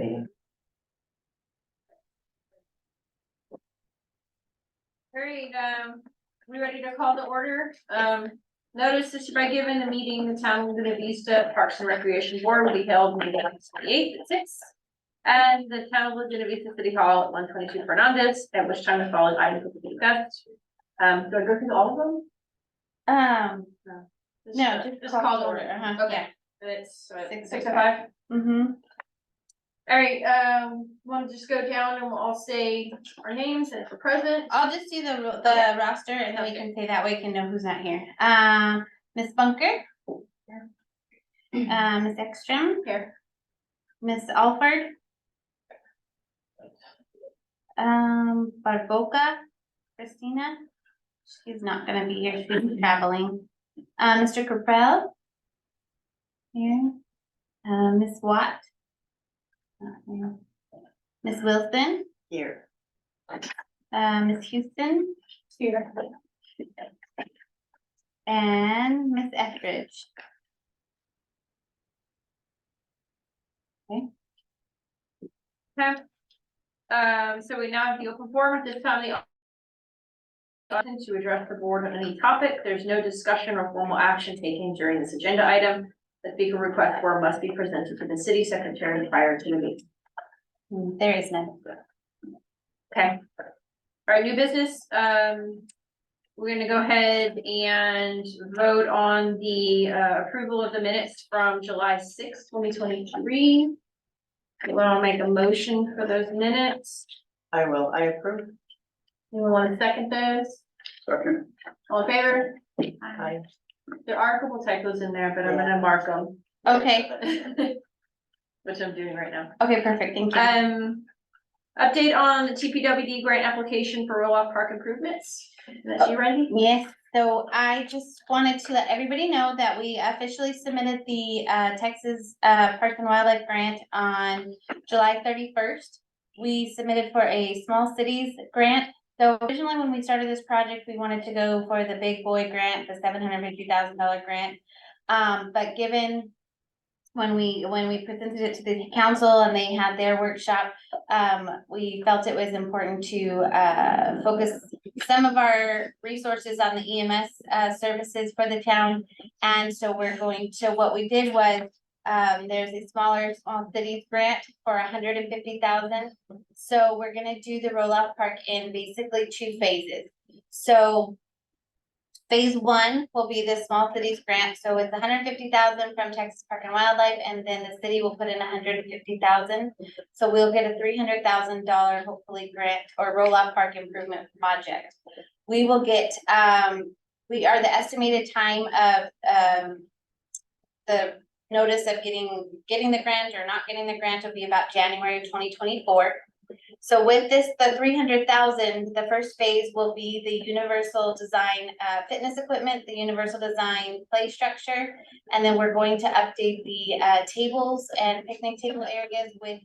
meeting. Great, we ready to call the order? Notice is by given the meeting, the town of Laguna Vista Parks and Recreation Board will be held May 28th at 6. And the town of Laguna Vista City Hall at 122 Fernandez, at which time the following items will be discussed. Do I go through all of them? No, Just call the order. Okay, it's 6:05. Mm-hmm. All right, want to just go down and we'll all say our names and if we're present. I'll just do the roster and then we can say that way we can know who's not here. Miss Bunker. Miss Ekstrom. Here. Miss Alford. Barboca. Christina. She's not gonna be here, she's traveling. Mr. Capel. Here. Miss Watt. Miss Wilson. Here. Miss Houston. Here. And Miss Etheridge. Okay, so we now have the open forum at this time. The to address the board on any topic. There's no discussion or formal action taken during this agenda item. The speaker request form must be presented to the city secretary prior to the meeting. There is none. Okay. All right, new business. We're gonna go ahead and vote on the approval of the minutes from July 6th, 2023. Anyone want to make a motion for those minutes? I will. I approve. Anyone want to second those? Second. All in favor? Aye. There are a couple typos in there, but I'm gonna mark them. Okay, Which I'm doing right now. okay, perfect, thank you. Update on the TPWD grant application for roll-off park improvements. That's you, Randy? Yes, so I just wanted to let everybody know that we officially submitted the Texas Parks and Wildlife Grant on July 31st. We submitted for a small cities grant. So originally when we started this project, we wanted to go for the big boy grant, the $750,000 grant. But given when we presented it to the council and they had their workshop, we felt it was important to focus some of our resources on the EMS services for the town. And so what we did was, there's a small cities grant for $150,000. So we're gonna do the roll-off park in basically 2 phases. So phase 1 will be the small cities grant. So it's $150,000 from Texas Park and Wildlife, and then the city will put in $150,000. So we'll get a $300,000 hopefully grant or roll-off park improvement project. We will get, the estimated time of the notice of getting the grant or not getting the grant will be about January of 2024. So with this, the $300,000, the first phase will be the universal design fitness equipment, the universal design play structure, and then we're going to update the tables and picnic table areas with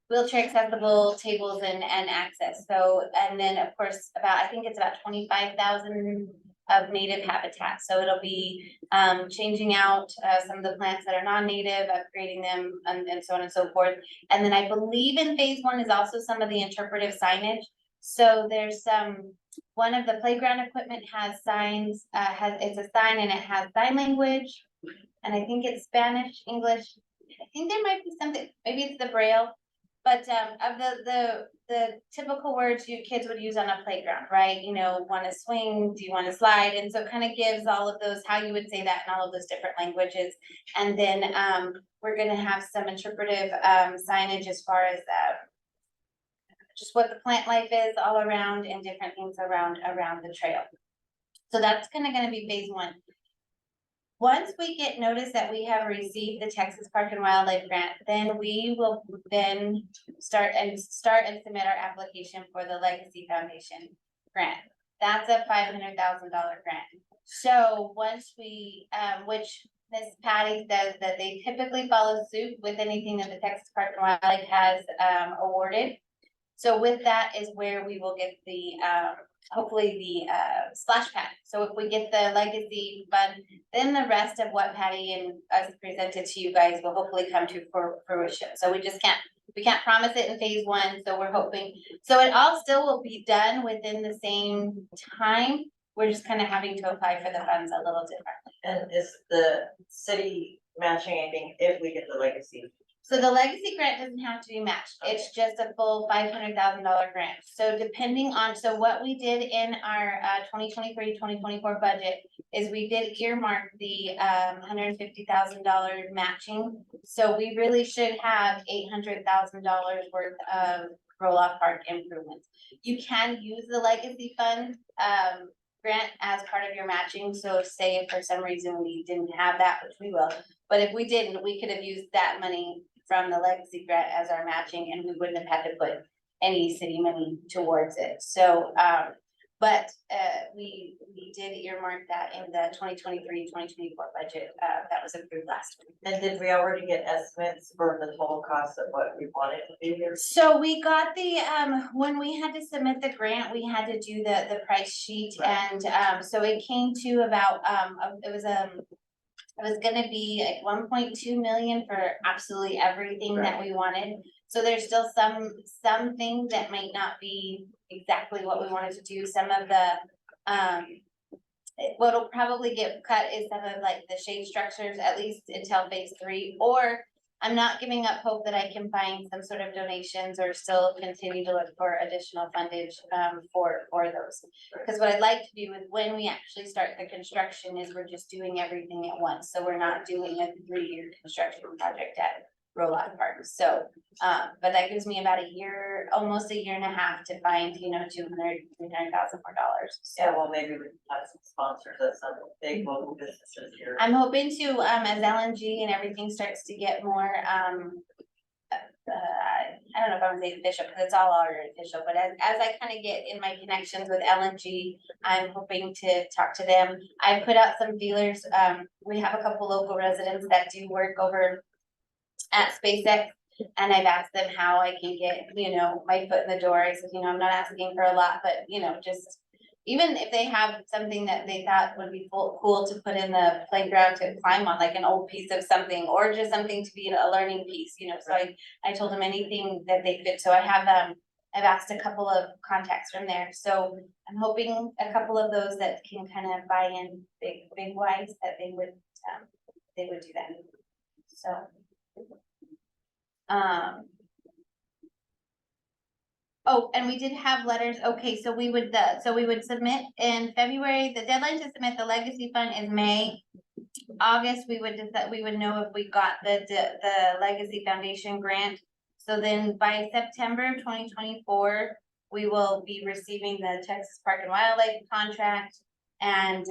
wheelchair accessible tables and access. So, and then of course I think it's about 25,000 of native habitat. So it'll be changing out some of the plants that are non-native, upgrading them, and so on and so forth. And then I believe in phase 1 is also some of the interpretive signage. So there's one of the playground equipment has signs, it's a sign and it has sign language, and I think it's Spanish, English. I think there might be something, maybe it's the Braille. But of the typical words you kids would use on a playground, right? You know, want to swing, do you want to slide? And so it kind of gives all of those, how you would say that in all of those different languages. And then we're going to have some interpretive signage as far as just what the plant life is all around and different things around the trail. So that's kind of going to be phase 1. Once we get notice that we have received the Texas Park and Wildlife Grant, then we will then start and submit our application for the Legacy Foundation grant. That's a $500,000 grant. So once we, which Miss Patty says that they typically follow suit with anything that the Texas Park and Wildlife has awarded. So with that is where we will get the hopefully the splash pad. So if we get the legacy fund, then the rest of what Patty and us presented to you guys will hopefully come to fruition. So we can't promise it in phase one, so we're hoping, so it all still will be done within the same time. We're just kind of having to apply for the funds a little differently. And is the city matching anything if we get the legacy? So the legacy grant doesn't have to be matched, it's just a full $500,000 grant. So depending on, so what we did in our 2023-2024 budget is we did earmark the $150,000 matching. So we really should have $800,000 worth of roll-off park improvements. You can use the legacy fund grant as part of your matching, so say if for some reason we didn't have that, which we will, but if we didn't, we could have used that money from the legacy grant as our matching, and we wouldn't have had to put any city money towards it. So, but we did earmark that in the 2023-2024 budget that was approved last week. And did we already get estimates for the total cost of what we wanted to do here? So we got the, when we had to submit the grant, we had to do the price sheet, Right. and so it came to about, it was gonna be like 1.2 million for absolutely everything that we wanted. So there's still some things that might not be exactly what we wanted to do. Some of the, what'll probably get cut is some of like the shade structures, at least until phase 3, or I'm not giving up hope that I can find some sort of donations or still continue to look for additional fundage for those. Because what I'd like to do is when we actually start the construction is we're just doing everything at once. So we're not doing a 3-year construction project at Rollout Park. So, but that gives me about a year, almost a year and a half to find, $200,000, $300,000 more dollars. Yeah, So well, maybe we can have some sponsors of some big local businesses here. I'm hoping to, as LNG and everything starts to get more, I don't know if I would say official, because it's all already official, but as I kind of get in my connections with LNG, I'm hoping to talk to them. I put out some feelers. We have a couple local residents that do work over at SpaceX, and I've asked them how I can get, my foot in the door. I said, I'm not asking for a lot, but, just even if they have something that they thought would be cool to put in the playground to climb on, like an old piece of something, or just something to be a learning piece, so I told them anything that they fit. So I have, I've asked a couple of contacts from there. So I'm hoping a couple of those that can kind of buy in big wise, that they would do that. So. Oh, and we did have letters. Okay, so we would submit in February. The deadline to submit the legacy fund is May. August, we would know if we got the Legacy Foundation grant. So then by September 2024, we will be receiving the Texas Park and Wildlife contract, and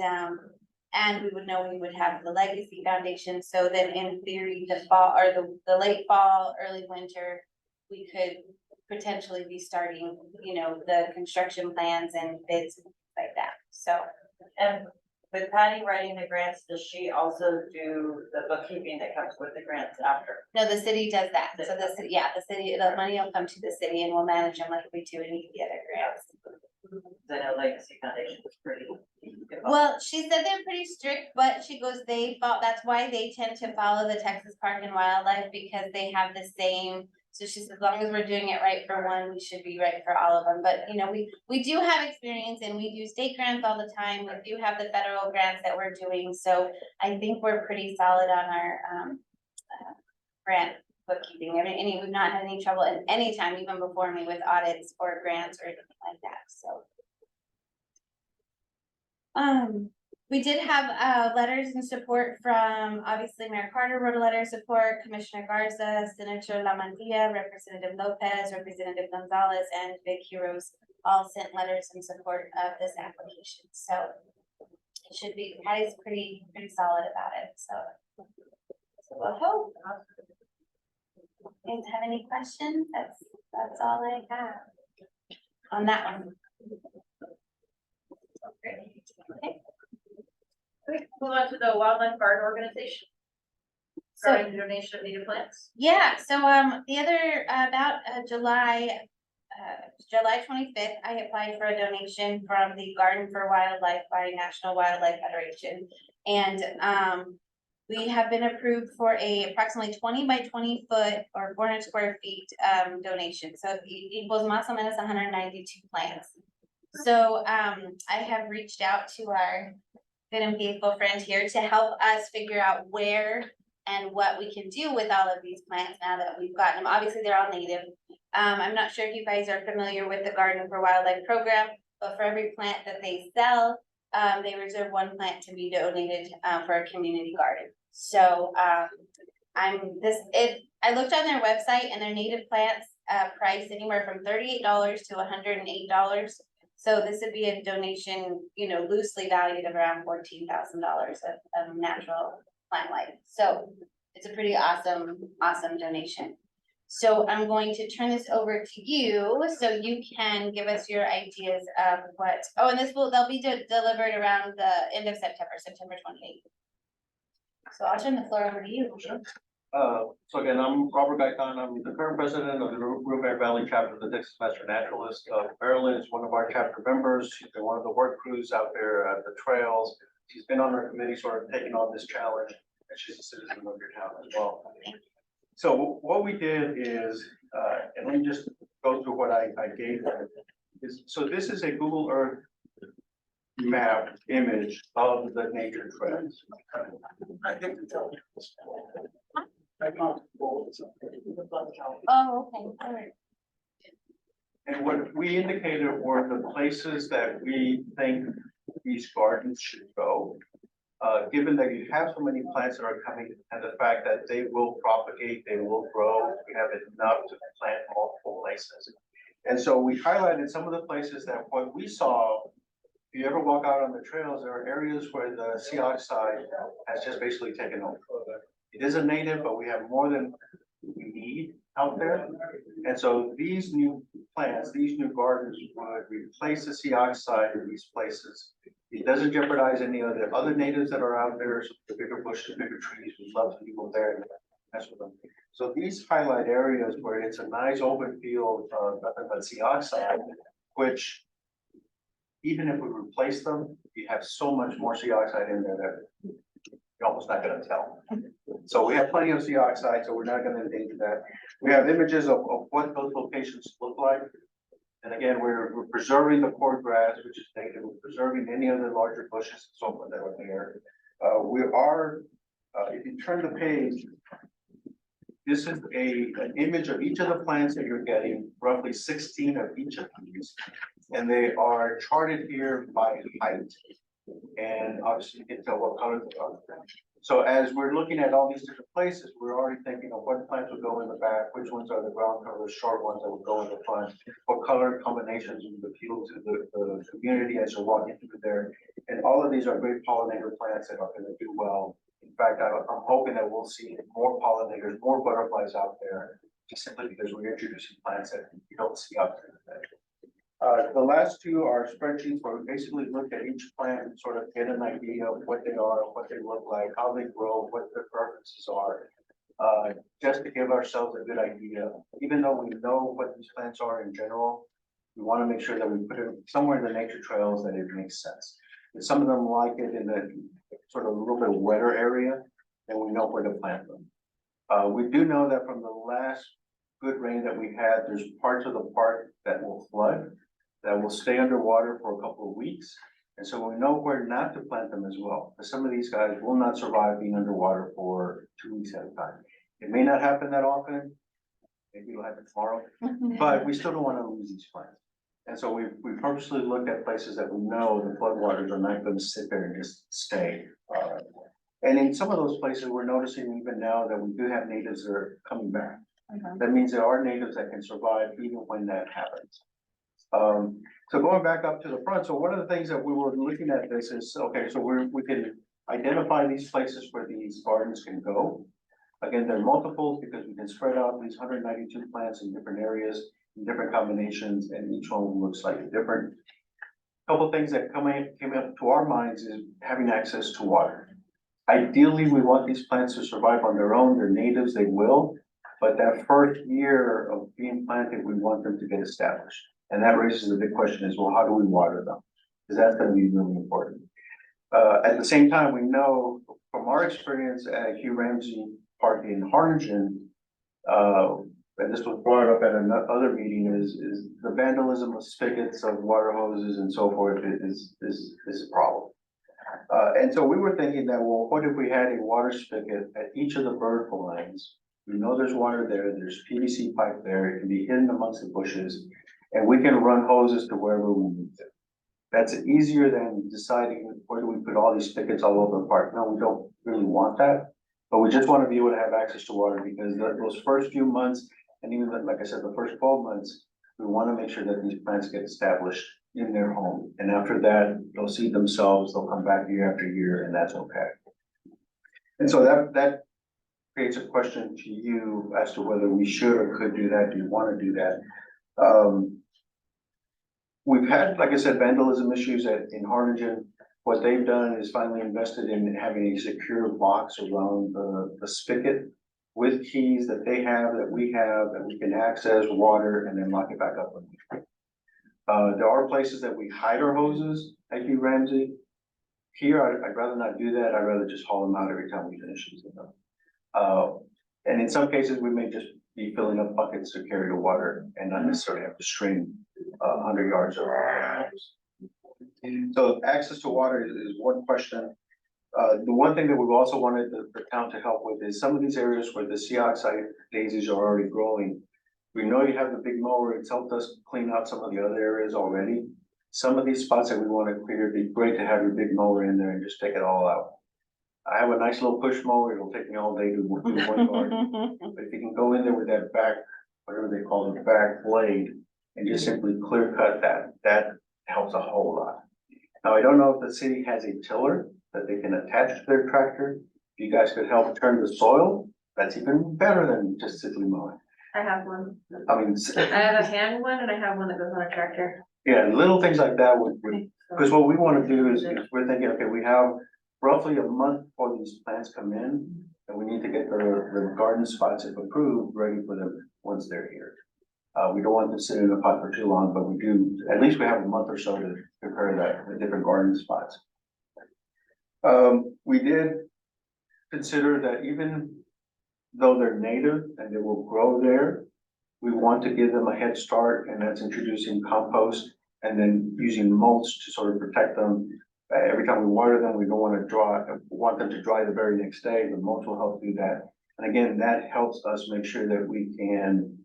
we would know we would have the Legacy Foundation. So then in theory, the fall or the late fall, early winter, we could potentially be starting, the construction plans and bids like that. So. And with Patty writing the grants, does she also do the bookkeeping that comes with the grants after? No, the city does that. So the money will come to the city and we'll manage them like we do any of the other grants. I know Legacy Foundation is pretty. Well, she said they're pretty strict, but she goes, that's why they tend to follow the Texas Park and Wildlife, because they have the same. So she said, as long as we're doing it right for one, we should be right for all of them. But, we do have experience, and we do state grants all the time. We do have the federal grants that we're doing. So I think we're pretty solid on our grant bookkeeping. We've not had any trouble at any time, even before me, with audits or grants or anything like that. So. We did have letters in support from, obviously, Mayor Carter wrote a letter of support, Commissioner Garza, Senator Lamantia, Representative Lopez, Representative Gonzalez, and Big Heroes all sent letters in support of this application. So it should be, Patty's pretty solid about it. So I hope. You guys have any questions? That's all I have on that one. Okay. We move on to the Wildlife Guard Organization. So, Regarding the donation of native plants. yeah, so the other about July July 25th, I applied for a donation from the Garden for Wildlife by National Wildlife Federation. And, we have been approved for a approximately 20 by 20 foot or 400 square feet, donation. So it equals más o menos 192 plants. So, I have reached out to our good and faithful friend here to help us figure out where and what we can do with all of these plants now that we've gotten them. Obviously, they're all native. I'm not sure if you guys are familiar with the Garden for Wildlife program, but for every plant that they sell, they reserve one plant to be donated, for a community garden. So, I looked on their website and their native plants, price anywhere from $38 to $108. So this would be a donation, you know, loosely valued of around $14,000 of natural plant life. So it's a pretty awesome donation. So I'm going to turn this over to you, so you can give us your ideas of what, oh, and they'll be delivered around the end of September 28th. So I'll turn the floor over to you. So again, I'm Robert Gaetan. I'm the current president of the Rio Grande Valley chapter of the Texas Master Naturalist. Marilyn is one of our chapter members. She's been one of the work crews out there at the trails. She's been on our committee, sort of taking on this challenge, and she's a citizen of your town as well. So what we did is, and let me just go through what I gave her. So this is a Google Earth map image of the nature trails. I think it's Oh, okay, all right. And what we indicated were the places that we think these gardens should go. Given that you have so many plants that are coming and the fact that they will propagate, they will grow, we have enough to plant multiple places. And so we highlighted some of the places that what we saw, if you ever walk out on the trails, there are areas where the sea oxide has just basically taken over. It is a native, but we have more than we need out there. And so these new plants, these new gardens would replace the sea oxide in these places. It doesn't jeopardize any of the other natives that are out there, so the bigger bushes, bigger trees, we love to be there and mess with them. So these highlight areas where it's a nice open field of nothing but sea oxide, which even if we replace them, you have so much more sea oxide in there that you're almost not gonna tell. So we have plenty of sea oxide, so we're not gonna endanger that. We have images of what those locations look like. And again, we're preserving the cord grass, which is native, we're preserving any of the larger bushes and so forth that are there. We are, if you turn the page, this is an image of each of the plants that you're getting, roughly 16 of each of these. And they are charted here by height. And obviously you can tell what color they are. So as we're looking at all these different places, we're already thinking of what plants would go in the back, which ones are the ground cover, short ones that would go in the front, what color combinations would appeal to the community as you're walking through there. And all of these are great pollinator plants that are going to do well. In fact, I'm hoping that we'll see more pollinators, more butterflies out there, just simply because we're introducing plants that you don't see out there today. The last two are spreadsheets where we basically look at each plant and sort of get an idea of what they are, what they look like, how they grow, what their preferences are. Just to give ourselves a good idea, even though we know what these plants are in general, we want to make sure that we put it somewhere in the nature trails that it makes sense. And some of them like it in the sort of a little bit wetter area, and we know where to plant them. We do know that from the last good rain that we had, there's parts of the park that will flood, that will stay underwater for a couple of weeks. And so we know where not to plant them as well. Because some of these guys will not survive being underwater for 2 weeks at a time. It may not happen that often. Maybe it'll happen tomorrow, but we still don't want to lose these plants. And so we purposely looked at places that we know the floodwaters are not going to sit there and just stay. And in some of those places, we're noticing even now that we do have natives that are coming back. That means there are natives that can survive even when that happens. So going back up to the front, so one of the things that we were looking at this is, okay, so we can identify these places where these gardens can go. Again, they're multiples because we can spread out these 192 plants in different areas, in different combinations, and each one looks slightly different. Couple things that came up to our minds is having access to water. Ideally, we want these plants to survive on their own. They're natives, they will. But that first year of being planted, we want them to get established. And that raises the big question is, well, how do we water them? Because that's gonna be really important. At the same time, we know from our experience at Hugh Ramsey Park in Harlingen, and this was brought up at another meeting, is the vandalism of spigots, of water hoses and so forth is a problem. And so we were thinking that, well, what if we had a water spigot at each of the vertical lines? We know there's water there, there's PVC pipe there, it can be hidden amongst the bushes, and we can run hoses to wherever we need to. That's easier than deciding where do we put all these spigots all over the park. No, we don't really want that. But we just want to be able to have access to water because those first few months, and even like I said, the first 12 months, we want to make sure that these plants get established in their home. And after that, they'll see themselves, they'll come back year after year, and that's okay. And so that creates a question to you as to whether we should or could do that. Do you want to do that? We've had, like I said, vandalism issues in Harlingen. What they've done is finally invested in having a secure box around the spigot with keys that they have, that we have, that we can access water and then lock it back up. There are places that we hide our hoses at Hugh Ramsey. Here, I'd rather not do that. I'd rather just haul them out every time we finish using them. And in some cases, we may just be filling up buckets to carry the water and not necessarily have to string 100 yards of hose. So access to water is one question. The one thing that we've also wanted the town to help with is some of these areas where the sea oxide daisies are already growing. We know you have the big mower, it's helped us clean out some of the other areas already. Some of these spots that we want to clear, it'd be great to have your big mower in there and just take it all out. I have a nice little push mower, it'll take me all day to do one yard. But if you can go in there with that back, whatever they call it, back blade, and just simply clear cut that helps a whole lot. Now, I don't know if the city has a tiller that they can attach to their tractor. If you guys could help turn the soil, that's even better than just simply mowing. I have one. I mean, I have a hand one and I have one that goes on a tractor. yeah, little things like that would, because what we want to do is we're thinking, okay, we have roughly a month before these plants come in, and we need to get the garden spots, if approved, ready for them once they're here. We don't want them to sit in the pot for too long, but we do, at least we have a month or so to prepare the different garden spots. We did consider that even though they're native and they will grow there, we want to give them a head start, and that's introducing compost and then using mulch to sort of protect them. Every time we water them, we don't want them to dry the very next day. The mulch will help do that. And again, that helps us make sure that we can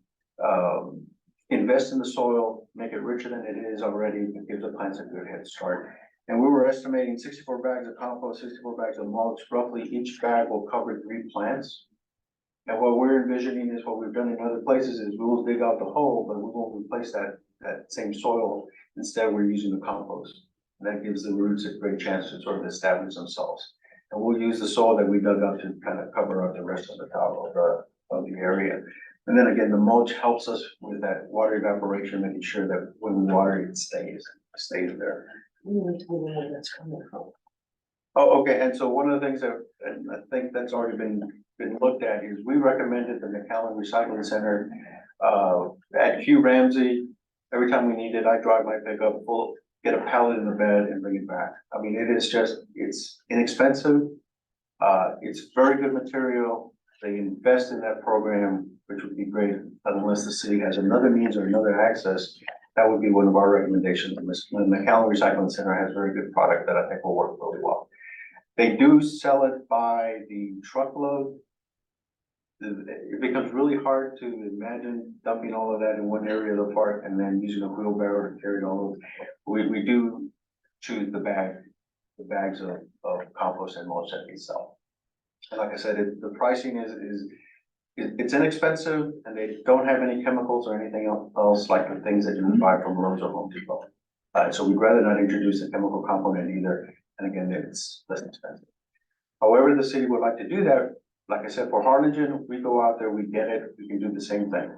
invest in the soil, make it richer than it is already, and give the plants a good head start. And we were estimating 64 bags of compost, 64 bags of mulch. Roughly each bag will cover 3 plants. And what we're envisioning is what we've done in other places is we will dig out the hole, but we won't replace that same soil. Instead, we're using the compost. And that gives the roots a great chance to sort of establish themselves. And we'll use the soil that we dug up to kind of cover up the rest of the top of the area. And then again, the mulch helps us with that water evaporation, making sure that when we water it stays there. Oh, okay, and so one of the things that, and I think that's already been looked at, is we recommended the McAllen Recycling Center at Hugh Ramsey. Every time we need it, I drive my pickup full, get a pallet in the bed and bring it back. I mean, it's inexpensive. It's very good material. They invest in that program, which would be great, unless the city has another means or another access. That would be one of our recommendations. The McAllen Recycling Center has very good product that I think will work really well. They do sell it by the truckload. It becomes really hard to imagine dumping all of that in one area of the park and then using a wheelbarrow to carry it all over. We do choose the bags of compost and mulch that we sell. And like I said, the pricing it's inexpensive, and they don't have any chemicals or anything else like the things that you would buy from Lowe's or Home Depot. So we'd rather not introduce a chemical component either. And again, it's less expensive. However, the city would like to do that. Like I said, for Harlingen, we go out there, we get it, we can do the same thing.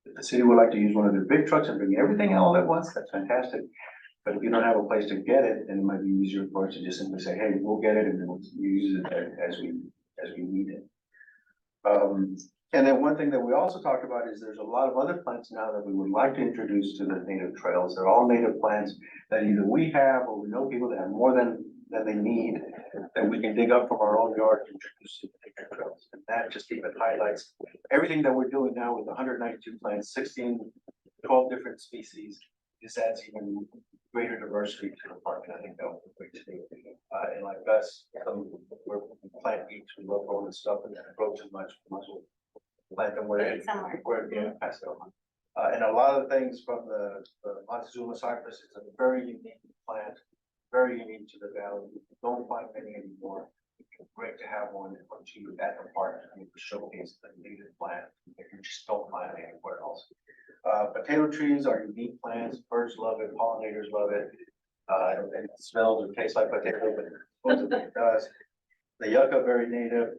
If the city would like to use one of their big trucks and bring everything all at once, that's fantastic. But if you don't have a place to get it, then it might be easier for us to just simply say, hey, we'll get it and then we'll use it as we need it. And then one thing that we also talked about is there's a lot of other plants now that we would like to introduce to the native trails. They're all native plants that either we have or we know people that have more than they need, that we can dig up from our own yard and introduce to the native trails. And that just even highlights everything that we're doing now with 192 plants, 12 different species. This adds even greater diversity to the park, and I think that would be great to do. And like us, we're plant eats, we love growing stuff and then grow too much, we must plant them where Put it somewhere. yeah, pass it on. And a lot of things from the Montezuma cypress, it's a very unique plant, very unique to the valley. You don't find many anymore. It's great to have one or two at the park, I mean, to showcase the native plant. You just don't find it anywhere else. Potato trees are unique plants. Birds love it, pollinators love it. And it smells or tastes like potato, but supposedly it does. The yucca, very native.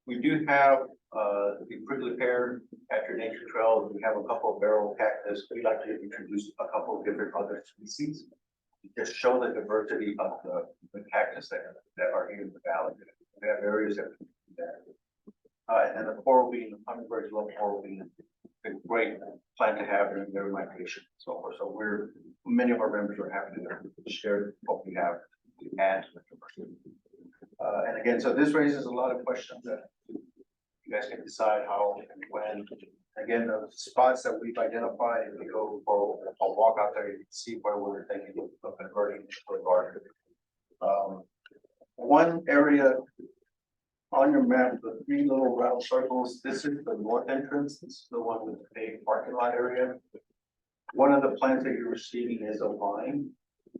We do have the prickly pear at your nature trail. We have a couple of barrel cactus. We'd like to introduce a couple of different other species. Just show the diversity of the cactus that are here in the valley. We have areas that we can do that. And the coral bean, hummingbirds love coral bean. It's a great plant to have during their migration and so forth. So many of our members are happy to share what we have to add to the diversity. And again, so this raises a lot of questions that you guys can decide how and when. Again, the spots that we've identified, if you go for a walk out there, you can see where we're thinking of converting into a garden. One area on your map, the three little round circles, this is the north entrance. This is the one with the big parking lot area. One of the plants that you're receiving is a vine.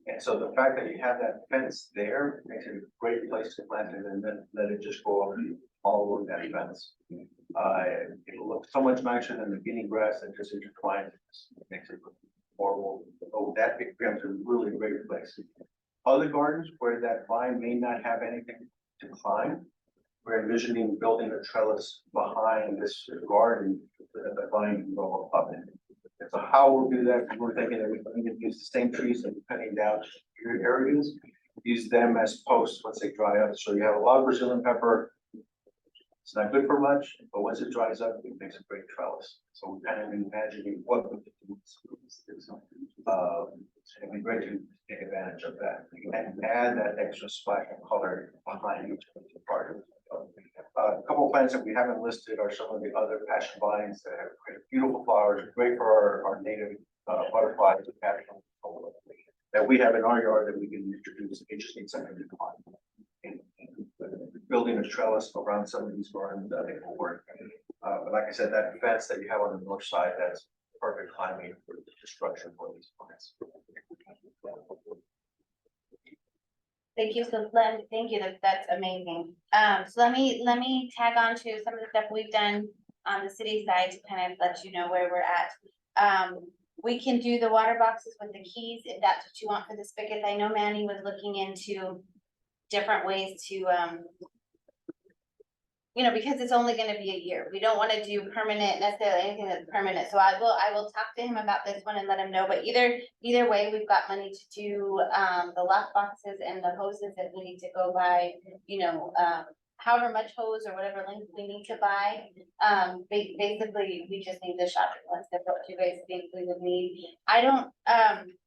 And so the fact that you have that fence there makes it a great place to plant it and then let it just go up all over that fence. It'll look so much nicer than the guinea grass that just intertwines. It makes it look horrible. Oh, that becomes a really great place. Other gardens where that vine may not have anything to climb, we're envisioning building a trellis behind this garden so that the vine can go up in it. So how we'll do that, we're thinking that we can use the same trees that we're cutting down your areas, use them as posts once they dry up. So you have a lot of Brazilian pepper. It's not good for much, but once it dries up, it makes a great trellis. So we're kind of imagining what we could do. It'd be great to take advantage of that and add that extra splash of color behind each part. A couple of plants that we haven't listed are some of the other passion vines that have beautiful flowers, great for our native butterflies that we have in our yard that we can introduce. It just needs something to climb. And building a trellis around some of these gardens, I think will work. But like I said, that fence that you have on the north side, that's perfect climbing for the destruction for these plants. Thank you, thank you, that's amazing. So let me tag on to some of the stuff we've done on the city side to kind of let you know where we're at. We can do the water boxes with the keys if that's what you want for the spigots. I know Manny was looking into different ways to, because it's only gonna be a year. We don't wanna do permanent, necessarily anything that's permanent. So I will talk to him about this one and let him know, but either way, we've got money to do, the lock boxes and the hoses that we need to go buy, however much hose or whatever length we need to buy. Basically, we just need the shopping list of what you guys think we would need.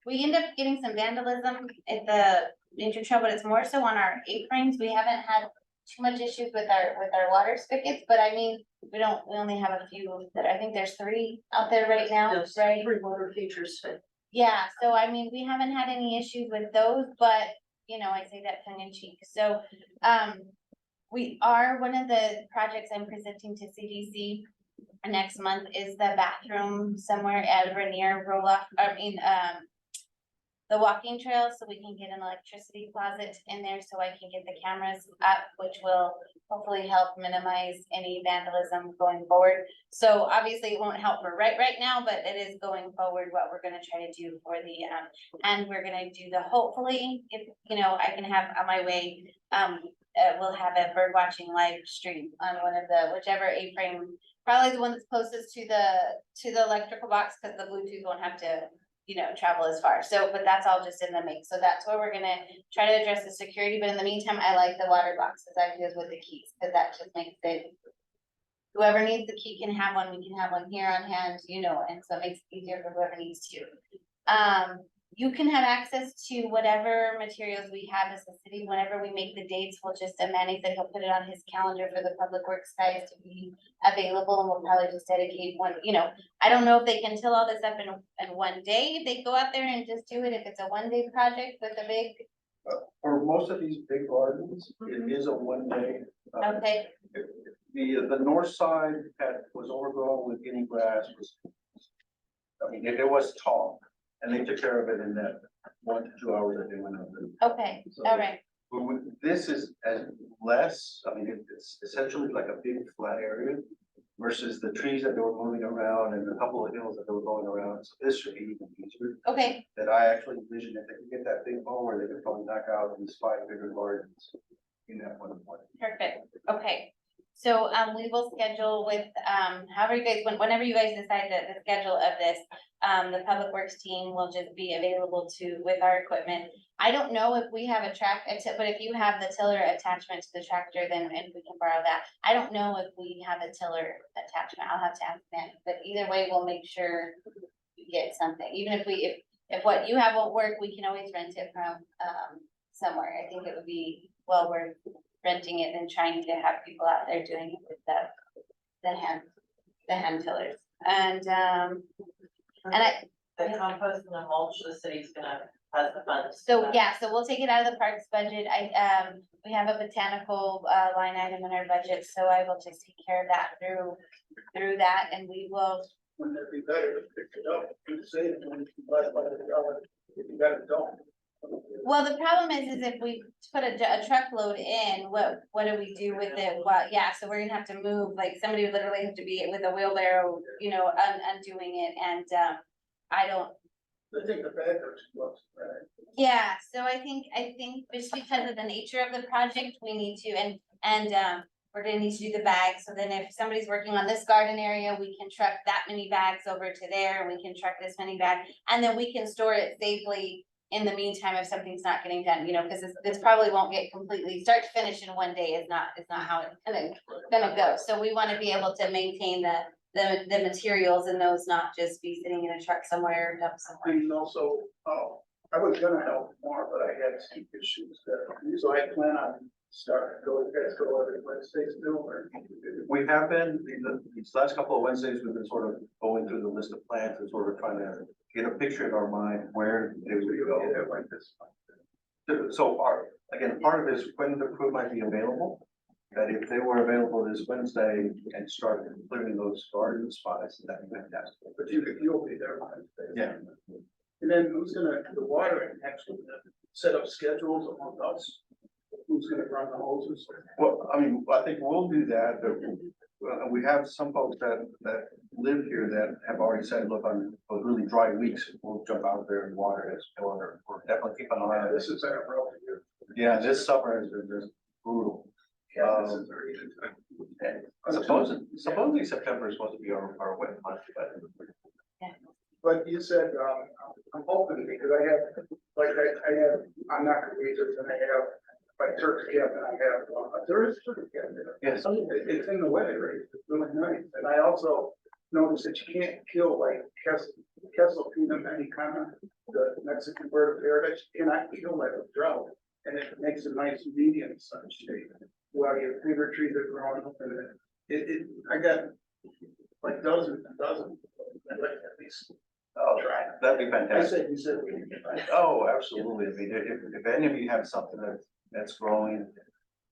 We end up getting some vandalism at the nature trail, but it's more so on our A-frames. We haven't had too much issues with our water spigots, but I mean, we only have a few that I think there's 3 out there right now, Yes, right? 3 motor features. Yeah, so I mean, we haven't had any issues with those, but I say that tongue in cheek. So, one of the projects I'm presenting to CDC next month is the bathroom somewhere at Rainier the walking trail, so we can get an electricity closet in there so I can get the cameras up, which will hopefully help minimize any vandalism going forward. So obviously it won't help for right now, but it is going forward what we're gonna try to do for the, and we're gonna do hopefully, if, I can have on my way, we'll have a bird watching live stream on one of the, whichever A-frame, probably the one that's closest to the electrical box, because the Bluetooth won't have to travel as far. So, but that's all just in the mix. So that's where we're gonna try to address the security. But in the meantime, I like the water boxes ideas with the keys, because that just makes it whoever needs the key can have one, we can have one here on hand, you know, and so it makes it easier for whoever needs to. You can have access to whatever materials we have as a city, whenever we make the dates, we'll just, Manny said he'll put it on his calendar for the public works guys to be available, and we'll probably just dedicate one, you know, I don't know if they can till all this up in one day, they go out there and just do it, if it's a one-day project with a big, For most of these big gardens, it is a one day. okay, The north side was overgrown with guinea grass, I mean, it was tall, and they took care of it in that 1 to 2 hours that they went out there. okay, all right, This is as less, I mean, it's essentially like a big flat area versus the trees that they were moving around and a couple of hills that they were going around, so this should be even easier. okay, That I actually envision if they could get that big mower, they could probably knock out these 5 bigger gardens in that one point. perfect, okay. So, we will schedule with, however you guys, whenever you guys decide the schedule of this, the public works team will just be available with our equipment. I don't know if we have a but if you have the tiller attachment to the tractor, then, and we can borrow that. I don't know if we have a tiller attachment, I'll have to ask Ben, but either way, we'll make sure we get something, even if what you have won't work, we can always rent it from, somewhere. I think it would be well worth renting it and trying to have people out there doing it with the hand tillers. And The compost and the mulch, the city's gonna, has the funds. so, yeah, so we'll take it out of the parks budget. We have a botanical, line item in our budget, so I will just take care of that through that, and we will, Wouldn't it be better to pick it up and say it when you buy it by the dollar, if you got it done? well, the problem is if we put a truckload in, what do we do with it? Well, yeah, so we're gonna have to move, like, somebody would literally have to be with a wheelbarrow, you know, undoing it, and, I don't, I think the baggers looks right. yeah, so I think just because of the nature of the project, we need to, and we're gonna need to do the bags, so then if somebody's working on this garden area, we can truck that many bags over to there, and we can truck this many bags, and then we can store it safely in the meantime if something's not getting done, you know, because this probably won't get completely, start to finish in one day is not how it's gonna go, so we wanna be able to maintain the materials and those not just be sitting in a truck somewhere or dumped somewhere. And also, I was gonna help more, but I had some issues there, so I plan on starting to go, you guys go every Wednesday still, or? We have been, these last couple of Wednesdays, we've been sort of going through the list of plans and sort of trying to get a picture in our mind where they would go. Yeah, like this. So again, part of it is when the crew might be available, that if they were available this Wednesday and start clearing those garden spots, that'd be fantastic. But you'll be there Wednesday. Yeah. And then who's gonna, the water actually set up schedules among us? Who's gonna run the hoses? Well, I mean, I think we'll do that, but we have some folks that live here that have already said, look, on those really dry weeks, we'll jump out there and water it, or definitely keep an eye on This this. is our road here. Yeah, this summer has been just brutal. Yeah, this is very good. And supposedly September is supposed to be our wet month, but But you said, I'm hoping, because I have, like, I have, I'm not computers, and I have, like, Turk's cabinet, I have, there is Turk's cabinet. yes. It's in the weather, right? It's really nice, and I also noticed that you can't kill like Kessel peanut, any kind of the Mexican bird of paradise, you cannot kill that with drought. And it makes a nice medium sized shade, while your favorite trees are growing up in it. I got like dozens and dozens, I'd like at least, I'll try. That'd be I fantastic. said, you said we can get by. Oh, absolutely. I mean, if any of you have something that's growing,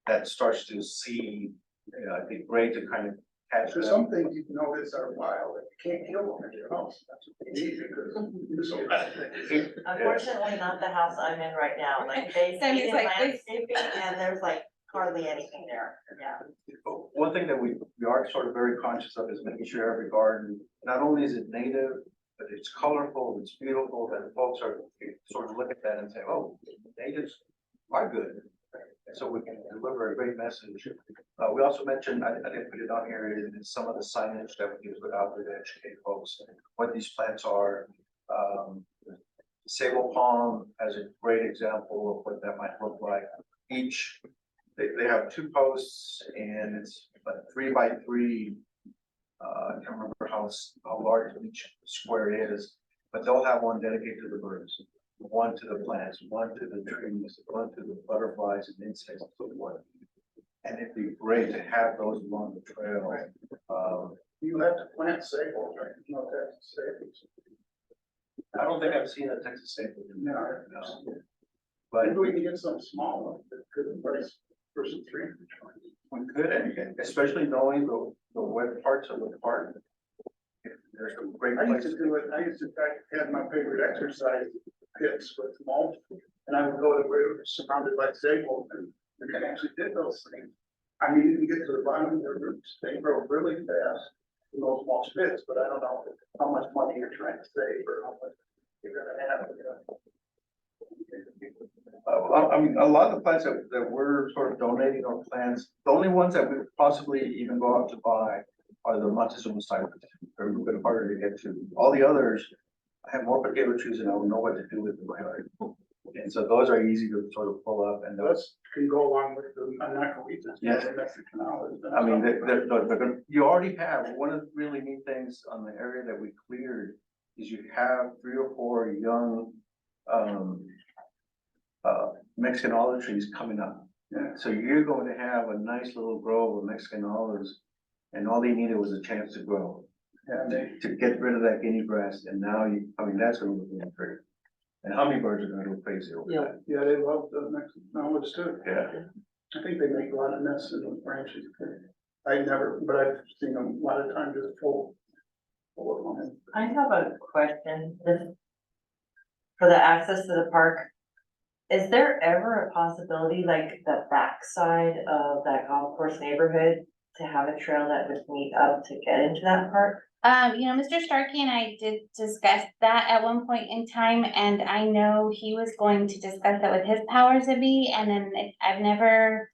that starts to seed, you know, it'd be great to kind of catch There's them. some things you notice are wild, and you can't kill them in your house, that's what you need, because you're so bad. Unfortunately, not the house I'm in right now, like they Sammy's needed like, landscaping and there's like hardly anything there, yeah. One thing that we are sort of very conscious of is making sure every garden, not only is it native, but it's colorful, it's beautiful, that folks are sort of look at that and say, oh, natives are good. And so we can deliver a great message. We also mentioned, I didn't put it on here, is some of the signage that we can put out there to educate folks what these plants are. Sable palm has a great example of what that might look like. They have 2 posts and it's like 3 by 3 I can't remember how large each square is, but they'll have one dedicated to the birds, one to the plants, one to the trees, one to the butterflies and insects and so forth. And it'd be great to have those along the trail. You have to plant sables, right? No, that's sables. I don't think I've seen a Texas staple. No. But Maybe we can get some small ones that could embrace versus 300. we could, and especially knowing the wet parts of the park. If there's some great I used places. to do it, I used to have my favorite exercise pits with mulch, and I would go to where it was surrounded by sables, and I actually did those things. I mean, you can get to the bottom of their roots, they grow really fast in those mulch pits, but I don't know how much money you're trying to save or how much you're gonna have. Well, I mean, a lot of the plants that we're sort of donating are plants, the only ones that we possibly even go out to buy are the Montezuma cypress. They're a little bit harder to get to. All the others have more potato trees and I don't know what to do with them. And so those are easy to sort of pull up and those, Those can go along with the anachorhizas. Yes. The Mexican olives. I mean, you already have, one of the really neat things on the area that we cleared is you have 3 or 4 young, Mexican olive trees coming up. Yeah. So you're going to have a nice little grove of Mexican olives, and all they needed was a chance to grow, And to get rid of that guinea grass, and now that's gonna look really pretty. And hummingbirds are gonna go crazy over that. yeah, they love the Mexican olives too. Yeah, I think they make a lot of nests in those branches. But I've seen them a lot of times just full of them. I have a question, for the access to the park. Is there ever a possibility, like the backside of that golf course neighborhood, to have a trail that would meet up to get into that park? Mr. Starkey and I did discuss that at one point in time, and I know he was going to discuss that with his powers that be, and then I've never.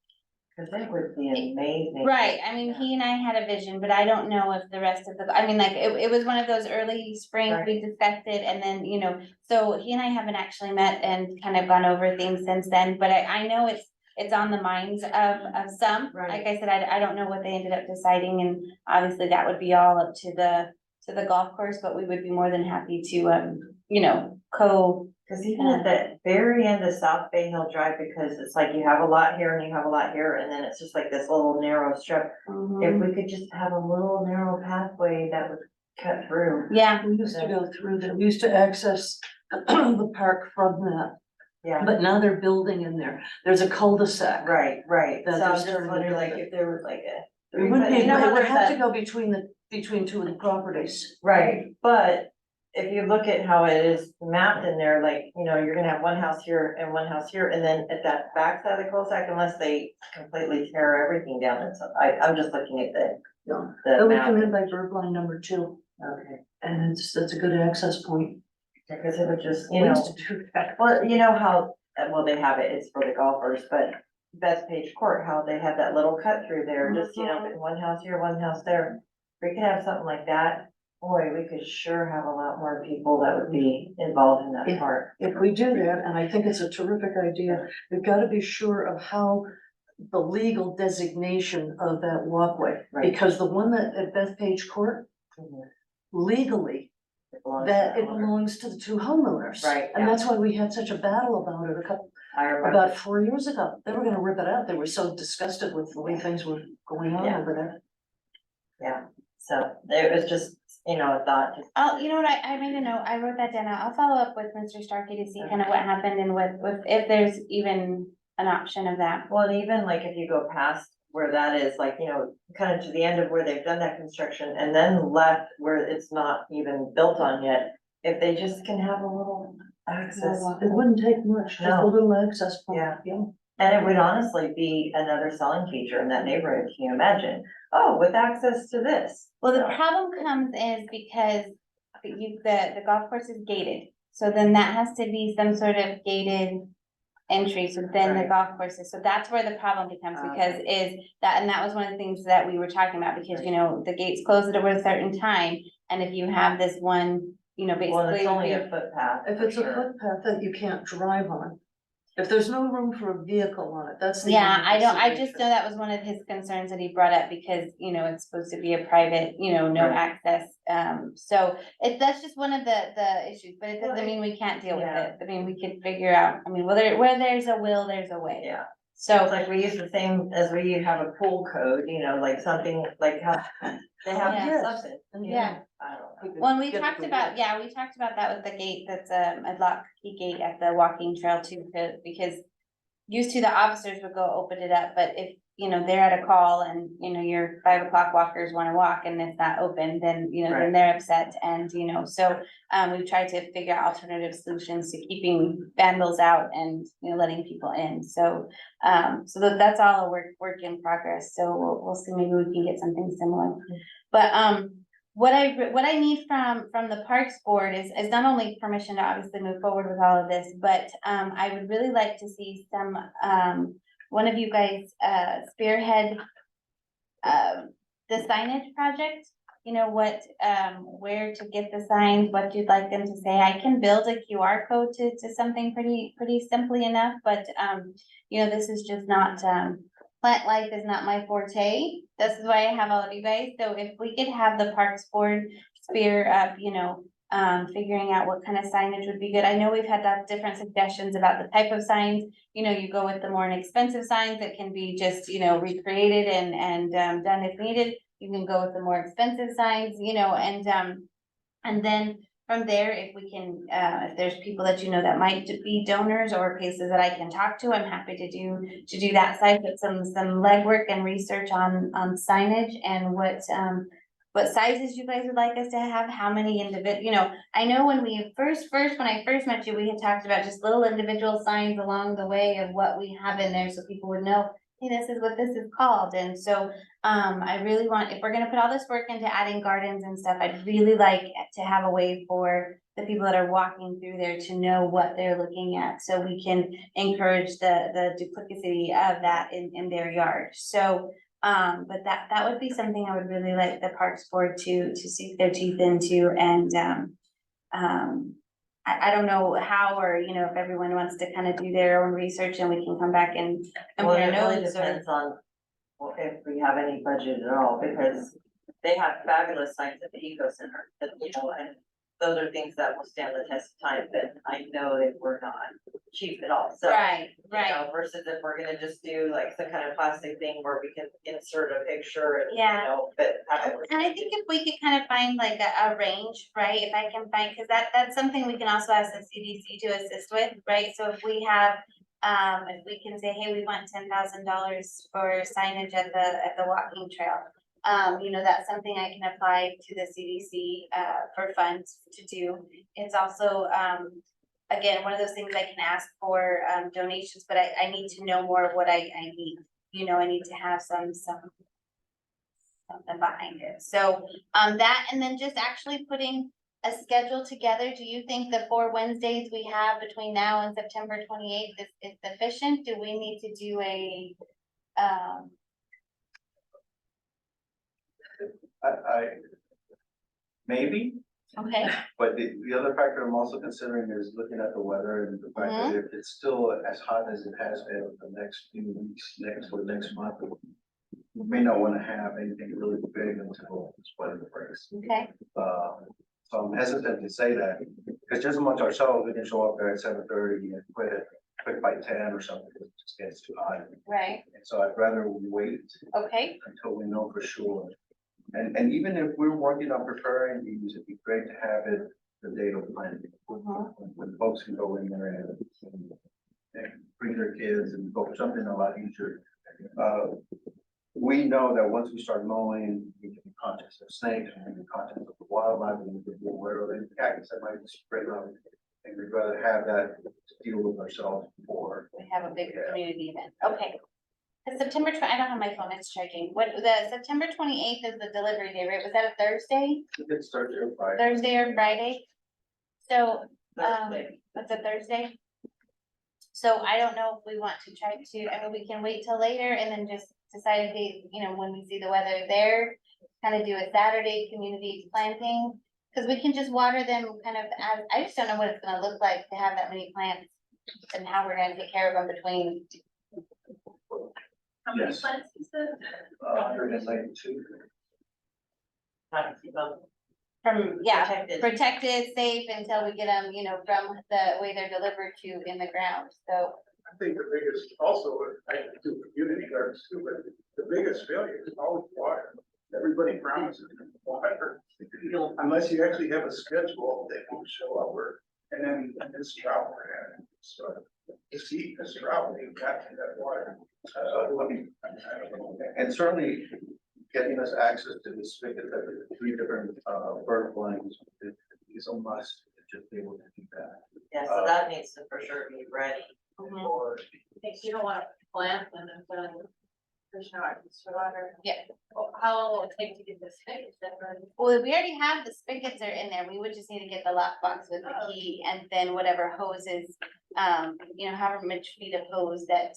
Cause that would be amazing. Right, I mean, he and I had a vision, but I don't know if the rest of it was one of those early springs, we discussed it, and then, so he and I haven't actually met and kind of gone over things since then, but I know it's on the minds of some. Right. Like I said, I don't know what they ended up deciding, and obviously that would be all up to the golf course, but we would be more than happy to, Cause even at the very end of South Bay Hill Drive, because it's like you have a lot here and you have a lot here, and then it's just like this little narrow strip. If we could just have a little narrow pathway that would cut through. yeah, We used to go through there, we used to access the park from that, Yeah, but now they're building in there. There's a cul-de-sac. right. That So they're I'm just starting to wondering, do like, that. if there was like a. It would be, You know how it would there's have to that- go between 2 of the properties. Right, but if you look at how it is mapped in there, like, you're gonna have one house here and one house here, and then at that back side of the cul-de-sac, unless they completely tear everything down, and so I'm just looking at Yeah. the Then we map. come in by bird line number 2, Okay, and that's a good access point. because it would just, We used to do that. well, you know how, well, they have it, it's for the golfers, but Bethpage Court, how they have that little cut through there, just, one house here, one house there. We could have something like that, boy, we could sure have a lot more people that would be involved in that Yeah. part. If we do that, and I think it's a terrific idea, we've got to be sure of how the legal designation of that walkway. Right. Because the one that at Bethpage Court, Mhm. legally, It belongs to that the it owner. belongs to the 2 homeowners. Right, And yeah. that's why we had such a battle about it I remember, about 4 years ago. They were gonna rip it out. They were so disgusted with the way things were going on Yeah. over there. yeah, so it was just, a thought, just you know what, I made a note, I wrote that down, I'll follow up with Mr. Starkey to see kind of what happened and with, if there's even an option of that. well, and even like if you go past where that is, like, kind of to the end of where they've done that construction and then left where it's not even built on yet, if they just can have a little access. It wouldn't take much, just a No. little access point. Yeah. And it would honestly be another selling feature in that neighborhood, can you imagine? Oh, with access to this. Well, the So, problem comes is because the golf course is gated, so then that has to be some sort of gated entries within the Right. golf courses, so that's where the problem becomes, Okay. because and that was one of the things that we were talking about, because, the gates close at a certain time, and if you have this one, Well, basically. it's only a footpath. If for it's a sure. footpath that you can't drive on, If there's no room for a vehicle on it, that's the. Yeah, only I just consideration. know that was one of his concerns that he brought up because, you know, it's supposed to be a private, you know, no Right. access. So that's just one of the issues, but it doesn't mean we can't deal with Yeah. it. I mean, we could figure out, I mean, where there's a will, there's a way. Yeah. So, It's like we use the same as we have a pool code, you know, like something like how they have Yes. something. you know, Yeah. I don't know. when we Get talked the about, will. yeah, we talked about that with the gate, that's a lock key gate at the walking trail too, because used to the officers would go open it up, but if, you know, they're at a call and, you know, your 5 o'clock walkers wanna walk and it's not open, then, you know, then Right. they're upset and, you know, so. We've tried to figure out alternative solutions to keeping vandals out and, you know, letting people in, so. So that's all a work in progress, so we'll see, maybe we can get something similar. But, what I need from the Parks Board is not only permission to obviously move forward with all of this, but, I would really like to see some, one of you guys, spearhead, the signage project. You know, what, where to get the signs, what you'd like them to say. I can build a QR code to something pretty simply enough, but, you know, this is just not, plant life is not my forte. This is why I have all of you guys. So if we could have the Parks Board spear up, you know, figuring out what kind of signage would be good. I know we've had that different suggestions about the type of signs. You know, you go with the more inexpensive signs that can be just, you know, recreated and done if needed. You can go with the more expensive signs, you know, and then from there, if we can, if there's people that you know that might be donors or places that I can talk to, I'm happy to do that side, but some legwork and research on signage and what sizes you guys would like us to have, how many you know, I know when we when I first met you, we had talked about just little individual signs along the way of what we have in there so people would know, hey, this is what this is called. And so, I really want, if we're gonna put all this work into adding gardens and stuff, I'd really like to have a way for the people that are walking through there to know what they're looking at, so we can encourage the duplicity of that in their yard. So, but that would be something I would really like the Parks Board to sink their teeth into, and, I don't know how, or, you know, if everyone wants to kind of do their own research and we can come back and Well, compare it really notes or. depends on, well, if we have any budget at all, because they have fabulous signs at the Eco Center, that, you know, and those are things that will stand the test of time, but I know they were not cheap at all, so. Right, You know, versus if we're gonna just do like some kind of plastic thing where we can insert a picture and, you Yeah. know, but. And I think if we could kind of find like a range, right, if I can find, cause that's something we can also ask the CDC to assist with, right? So if we have, if we can say, hey, we want $10,000 for signage at the walking trail. You know, that's something I can apply to the CDC, for funds to do. It's also, again, one of those things I can ask for, donations, but I need to know more of what I need. You know, I need to have something behind it. So, that, and then just actually putting a schedule together. Do you think the 4 Wednesdays we have between now and September 28th is sufficient? Do we need to do a, Maybe, okay, but the other factor I'm also considering is looking at the weather and the fact that if it's still as hot as it has been for the next few weeks, next month, we may not wanna have anything really big until this weather breaks. okay, So I'm hesitant to say that, because just amongst ourselves, we can show up there at 7:30 and quit by 10 or something, because it just gets too hot. right, And so I'd rather wait okay, until we know for sure. And even if we're working on preparing these, it'd be great to have it the date of planning. When folks can go in there and bring their kids and go for something a lot easier. We know that once we start mowing, we can be conscious of snakes, we can be conscious of the wildlife, we can be aware of any cactus that might be spreading out. And we'd rather have that to deal with ourselves before. we have a bigger community event, okay. The September I don't have my phone, it's charging. What, the September 28th is the delivery day, right? Was that a Thursday? It starts here Friday. Thursday or Friday? So, Thursday. that's a Thursday? So I don't know if we want to try to, I mean, we can wait till later and then just decide a date, you know, when we see the weather there. Kind of do a Saturday community planting, cause we can just water them kind of as, I just don't know what it's gonna look like to have that many plants and how we're gonna take care of them between, How many Yes. plants is it? 192. Trying to keep them from, yeah, protected. protected, safe until we get them, you know, from the way they're delivered to in the ground, so. I think the biggest, also, I do community gardens too, but the biggest failure is always water. Everybody promises water, unless you actually have a schedule, they won't show up, or, and then this drought we're having, so. This heat, this drought, we've got to that water. I don't know. And certainly getting us access to the spigot that the 3 different bird lines is a must, to just be able to do that. Yeah, so that needs to for sure be ready Mhm. for. Think you don't wanna plant and then there's no access to water. Yeah. Well, how long will it take to get this fixed? Well, we already have the spigots are in there, we would just need to get the lockbox with the key and then whatever hoses, you know, however much feet of hose that,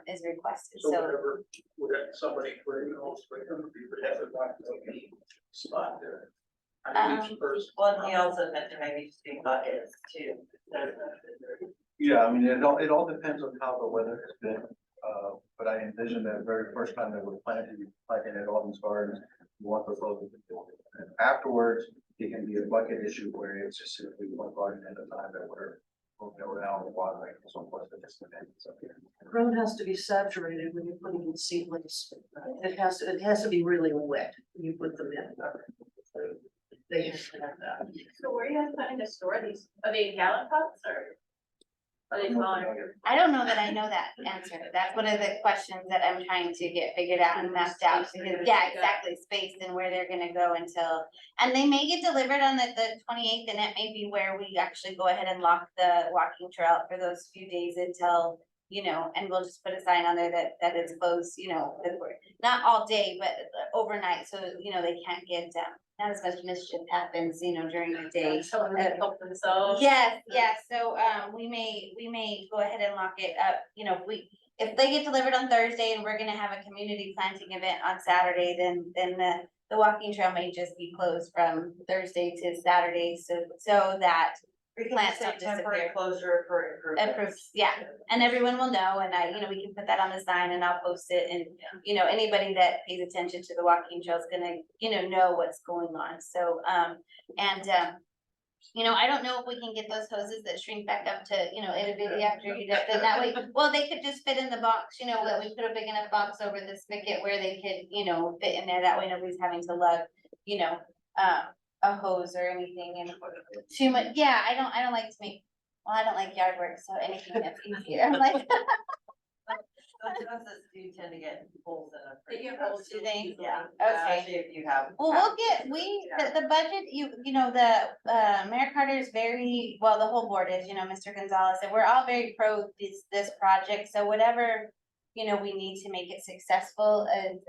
is requested, So so. whatever, would somebody put in those, but it would have to like a spot there. I mean, each person. Well, he also meant to maybe just do buckets too. Yeah, I mean, it all depends on how the weather has been, but I envision that very first time that we're planting at Alden's Gardens, we want those loads to do it. And afterwards, it can be a bucket issue where it's just simply one garden at a time that we're moving around the water and so forth, but just depends. Ground has to be saturated when you're putting in seedlings. It has to be really wet when you put them in. They have to have that. So where are you guys planning to store these? Are they gallon pots or? Are they smaller? I don't know that I know that answer. That's one of the questions that I'm trying to get figured out and mapped out. Because, yeah, exactly, space and where they're gonna go until, and they may get delivered on the 28th, and that may be where we actually go ahead and lock the walking trail for those few days until, you know, and we'll just put a sign on there that it's closed, you know, that we're, not all day, but overnight, so, you know, they can't get, not as much mischief happens, you know, during the day. Someone can help themselves. Yes, yes, so, we may go ahead and lock it up, you know, if they get delivered on Thursday and we're gonna have a community planting event on Saturday, then the walking trail may just be closed from Thursday to Saturday, so that We can plants say don't temporary disappear. closure for improvements. Approves, yeah, and everyone will know, and you know, we can put that on the sign and I'll post it, and, you know, anybody that pays attention to the walking trail is gonna, you know what's going on, so, you know, I don't know if we can get those hoses that shrink back up to, you know, itty bitty after you, that way, well, they could just fit in the box, you know, that we put a big enough box over the spigot where they could, you know, fit in there, that way nobody's having to lug, you know, a hose or anything, and too much, yeah, I don't like to make, well, I don't like yard work, so anything that's easier, I'm like. Those houses do tend to get holes in them. They get holes Do they? Yeah. Okay. Especially if you have. Well, we'll get, the budget, you know, Mayor Carter is very, well, the whole board is, you know, Mr. Gonzalez, and we're all very pro this project, so whatever, you know, we need to make it successful is,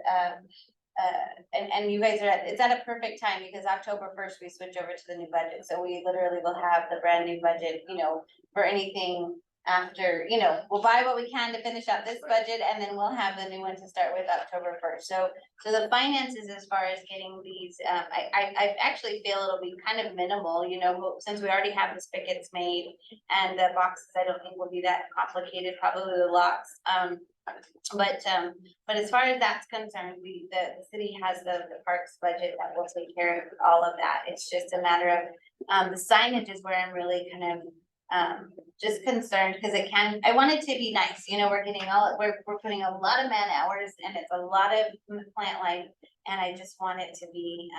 and you guys are it's at a perfect time, because October 1st, we switch over to the new budget, so we literally will have the brand new budget, you know, for anything after, you know, we'll buy what we can to finish out this budget, and then we'll have the new one to start with October 1st. So the finances as far as getting these, I actually feel it'll be kind of minimal, you know, since we already have the spigots made and the boxes, I don't think will be that complicated, probably the locks. But as far as that's concerned, the city has the parks budget that will take care of all of that. It's just a matter of, the signage is where I'm really kind of, just concerned, because I want it to be nice, you know, we're putting a lot of man hours, and it's a lot of plant life, and I just want it to be,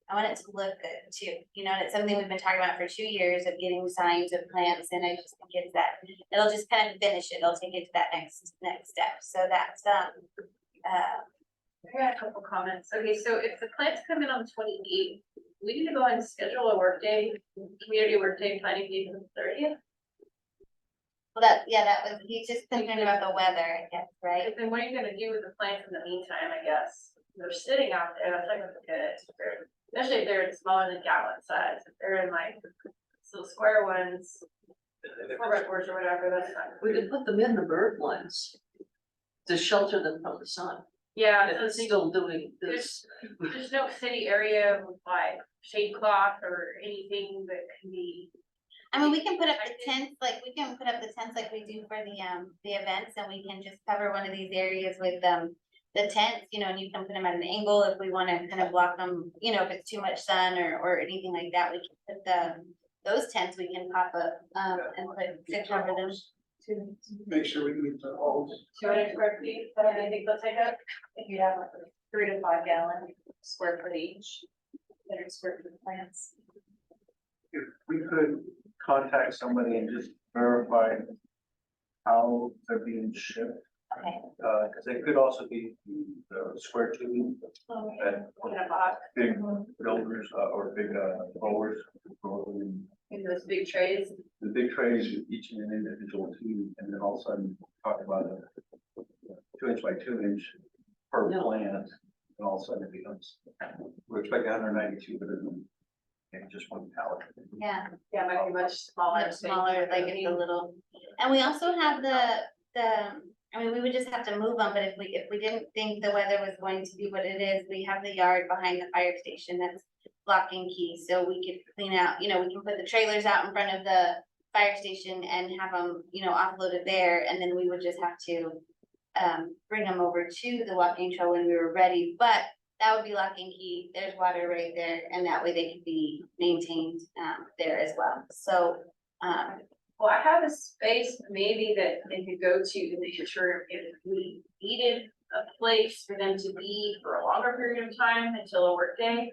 I want it to look good too, you know, and it's something we've been talking about for 2 years of getting signs of plants, and I just think it's that, it'll just kind of finish it, it'll take it to that next step, so that's, I got a couple comments. Okay, so if the plants come in on the 28th, we need to go and schedule a workday, community workday planning meeting on the 30th. well, that was, he's just concerned about the weather, I guess, right? Then what are you gonna do with the plants in the meantime, I guess? They're sitting out there, that's not gonna good. Especially if they're smaller than gallon size, if they're in like, so square ones, 4x4s or whatever, that's not. We could put them in the bird lines to shelter them from the sun. Yeah, And so it's still doing this. there's no city area with like shade cloth or anything that can be I mean, we can put up the tents, like, we can put up the tents like we do for the events, and we can just cover one of these areas with, the tents, you know, and you can put them at an angle if we wanna kind of block them, you know, if it's too much sun or anything like that, we can put those tents we can pop up, and put cover them. Make sure we meet the holes. 200 square feet, but I think they'll take up, if you have like a 3 to 5 gallon square foot each. 100 square foot plants. If we could contact somebody and just verify how they're being shipped, Okay, because it could also be square tubing that In a box, big builders or big growers. in those big trays. The big trays, each in an individual tube, and then all of a sudden talk about a 2 inch by 2 inch per plant, and all of a sudden it becomes, we're expecting 192, but it's maybe just one pallet. yeah. Yeah, it might be much smaller. Much smaller, like it's a little, and we also have I mean, we would just have to move them, but if we didn't think the weather was going to be what it is, we have the yard behind the fire station that's lock and key, so we could clean out, you know, we can put the trailers out in front of the fire station and have them, you know, offloaded there, and then we would just have to bring them over to the walking trail when we were ready, but that would be lock and key, there's water right there, and that way they could be maintained there as well, so Well, I have a space maybe that they could go to to make sure if we needed a place for them to be for a longer period of time until a workday.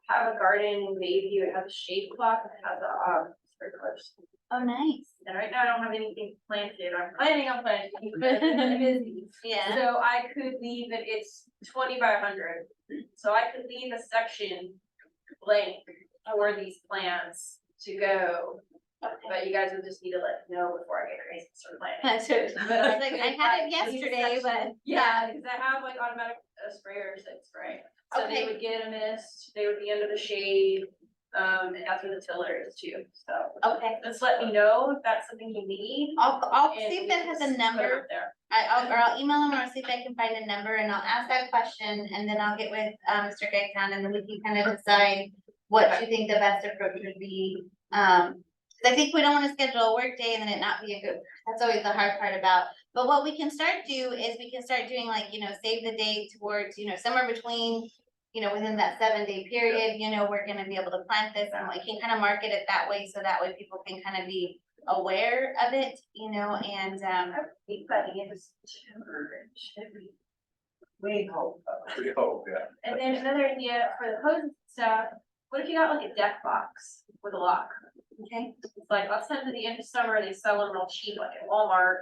Have a garden in Bayview, it has a shade clock, it has a sprinklers. oh, nice, And right now I don't have anything planted, I'm planning on planting, but I'm busy. yeah, So I could leave it, it's 20 by 100, so I could leave a section blank for these plants to go. But you guys would just need to let me know before I get crazy and start planting. I was like, I had it yesterday, but. Yeah, because I have like automatic sprayers that spray. So they Okay. would get a mist, they would be under the shade, and that's where the tiller is too, so. Okay, Just let me know if that's something you need. I'll and see if we that can has just a put it number. up there. I'll email them or see if I can find a number and I'll ask that question and then I'll get with, Mr. Gaetan and then we can kind of decide what you think the best approach would be. 'Cause I think we don't wanna schedule a work day and then it not be a good, that's always the hard part about. But what we can start do is we can start doing like, you know, save the date towards, you know, somewhere between, you know, within that 7-day period, you know, we're gonna be able to plant this and we can kind of market it that way, so that way people can kind of be aware of it, you know, and, I think by the end of September, it should be. We hope. We hope, yeah. And then another idea for the hose stuff, what if you got like a deck box with a lock? Okay, it's like, I'll send to the end of summer, they sell them real cheap, like at Walmart,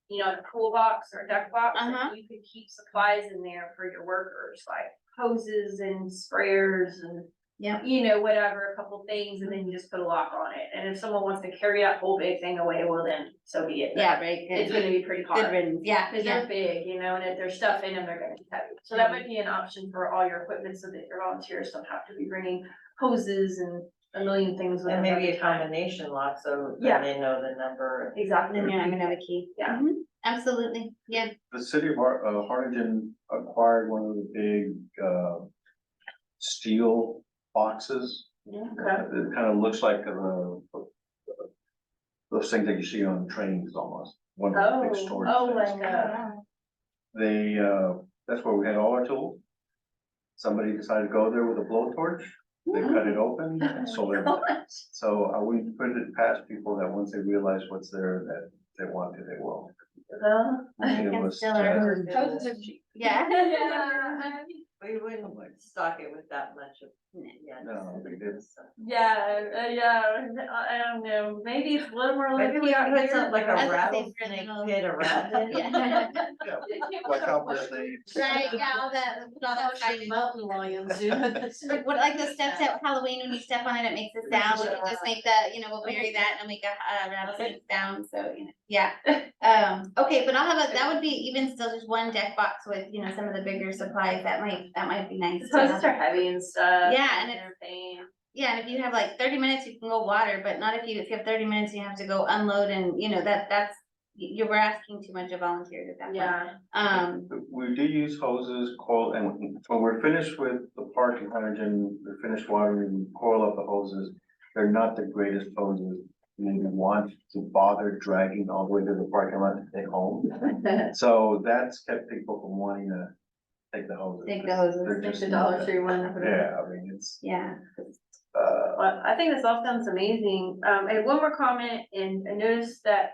you know, a pool box or a deck box, Uh-huh. and you could keep supplies in there for your workers, like hoses and sprayers and. Yep. You know, whatever, a couple things, and then you just put a lock on it, and if someone wants to carry that whole big thing away, well then, so be it. yeah, right, It's good, gonna be pretty good hard. riddance, yeah, Cause yeah. they're big, you know, and if there's stuff in them, they're gonna be heavy. So that might be an option for all your equipment so that your volunteers don't have to be bringing hoses and a million things with And them maybe every a time. combination lock, so Yeah. then they know the number. Exactly. Then you're not gonna have a key. Yeah. Mhm, absolutely, yeah, The city of Harlingen acquired one of the big, steel boxes. Okay. It kind of looks like, those things that you see on trains almost, one of the big storage things. They, that's where we had all our tools. Somebody decided to go there with a blowtorch, they cut it open and sold it. So I wouldn't put it past people that once they realize what's there, that they want to, they will. I It can was, still are- Hoses are cheap. yeah. We wouldn't stock it with that much of, yeah. No, they did. Yeah, I don't know, maybe it's a little more. Maybe we low-key out could put here, something like but- a I'd say rattlesnake for a pit around it. Yeah. Like how they. Right, yeah, all that, put all that fire. Mountain lions, What, like the steps at Halloween, when you step on it, it makes a sound, we can just make the, you know, we'll bury that and make a rattlesnake sound, so, you know, yeah. Okay, but I'll have a, that would be even still just one deck box with, you know, some of the bigger supplies, that might be nice. The to hoses have. are heavy and stuff. Yeah, and they're a pain. Yeah, and if you have like 30 minutes, you can go water, but not if you have 30 minutes, you have to go unload and, you know, that's, you were asking too much of volunteers at that point. Yeah. We do use hoses, coil, and when we're finished with the park in Harlingen, we're finished watering, we coil up the hoses. They're not the greatest hoses. maybe want to bother dragging all the way to the parking lot to take home. So that's kept people from wanting to take the hoses. Take the hoses. They're Like just the not Dollar that- Tree one. Yeah, I mean, it's, Yeah, Well, I think this all sounds amazing. I had one more comment, and I noticed that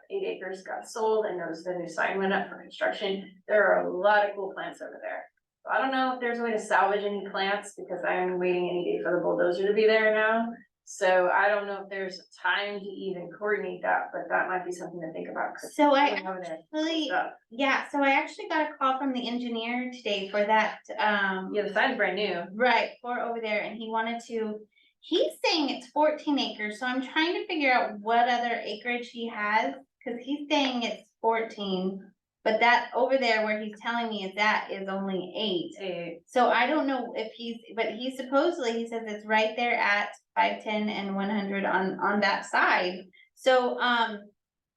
8 acres got sold. I noticed the new sign went up for construction. There are a lot of cool plants over there. So I don't know if there's a way to salvage any plants, because I'm waiting any day for the bulldozer to be there now. So I don't know if there's time to even coordinate that, but that might be something to think about. 'cause so I people over there actually, stuff. yeah, so I actually got a call from the engineer today for that, Yeah, the sign's brand new. right, for over there, and he wanted to, he's saying it's 14 acres, so I'm trying to figure out what other acreage he has, cause he's saying it's 14. But that over there where he's telling me is at is only 8. So I don't know if but he supposedly, he says it's right there at 510 and 100 on that side. So,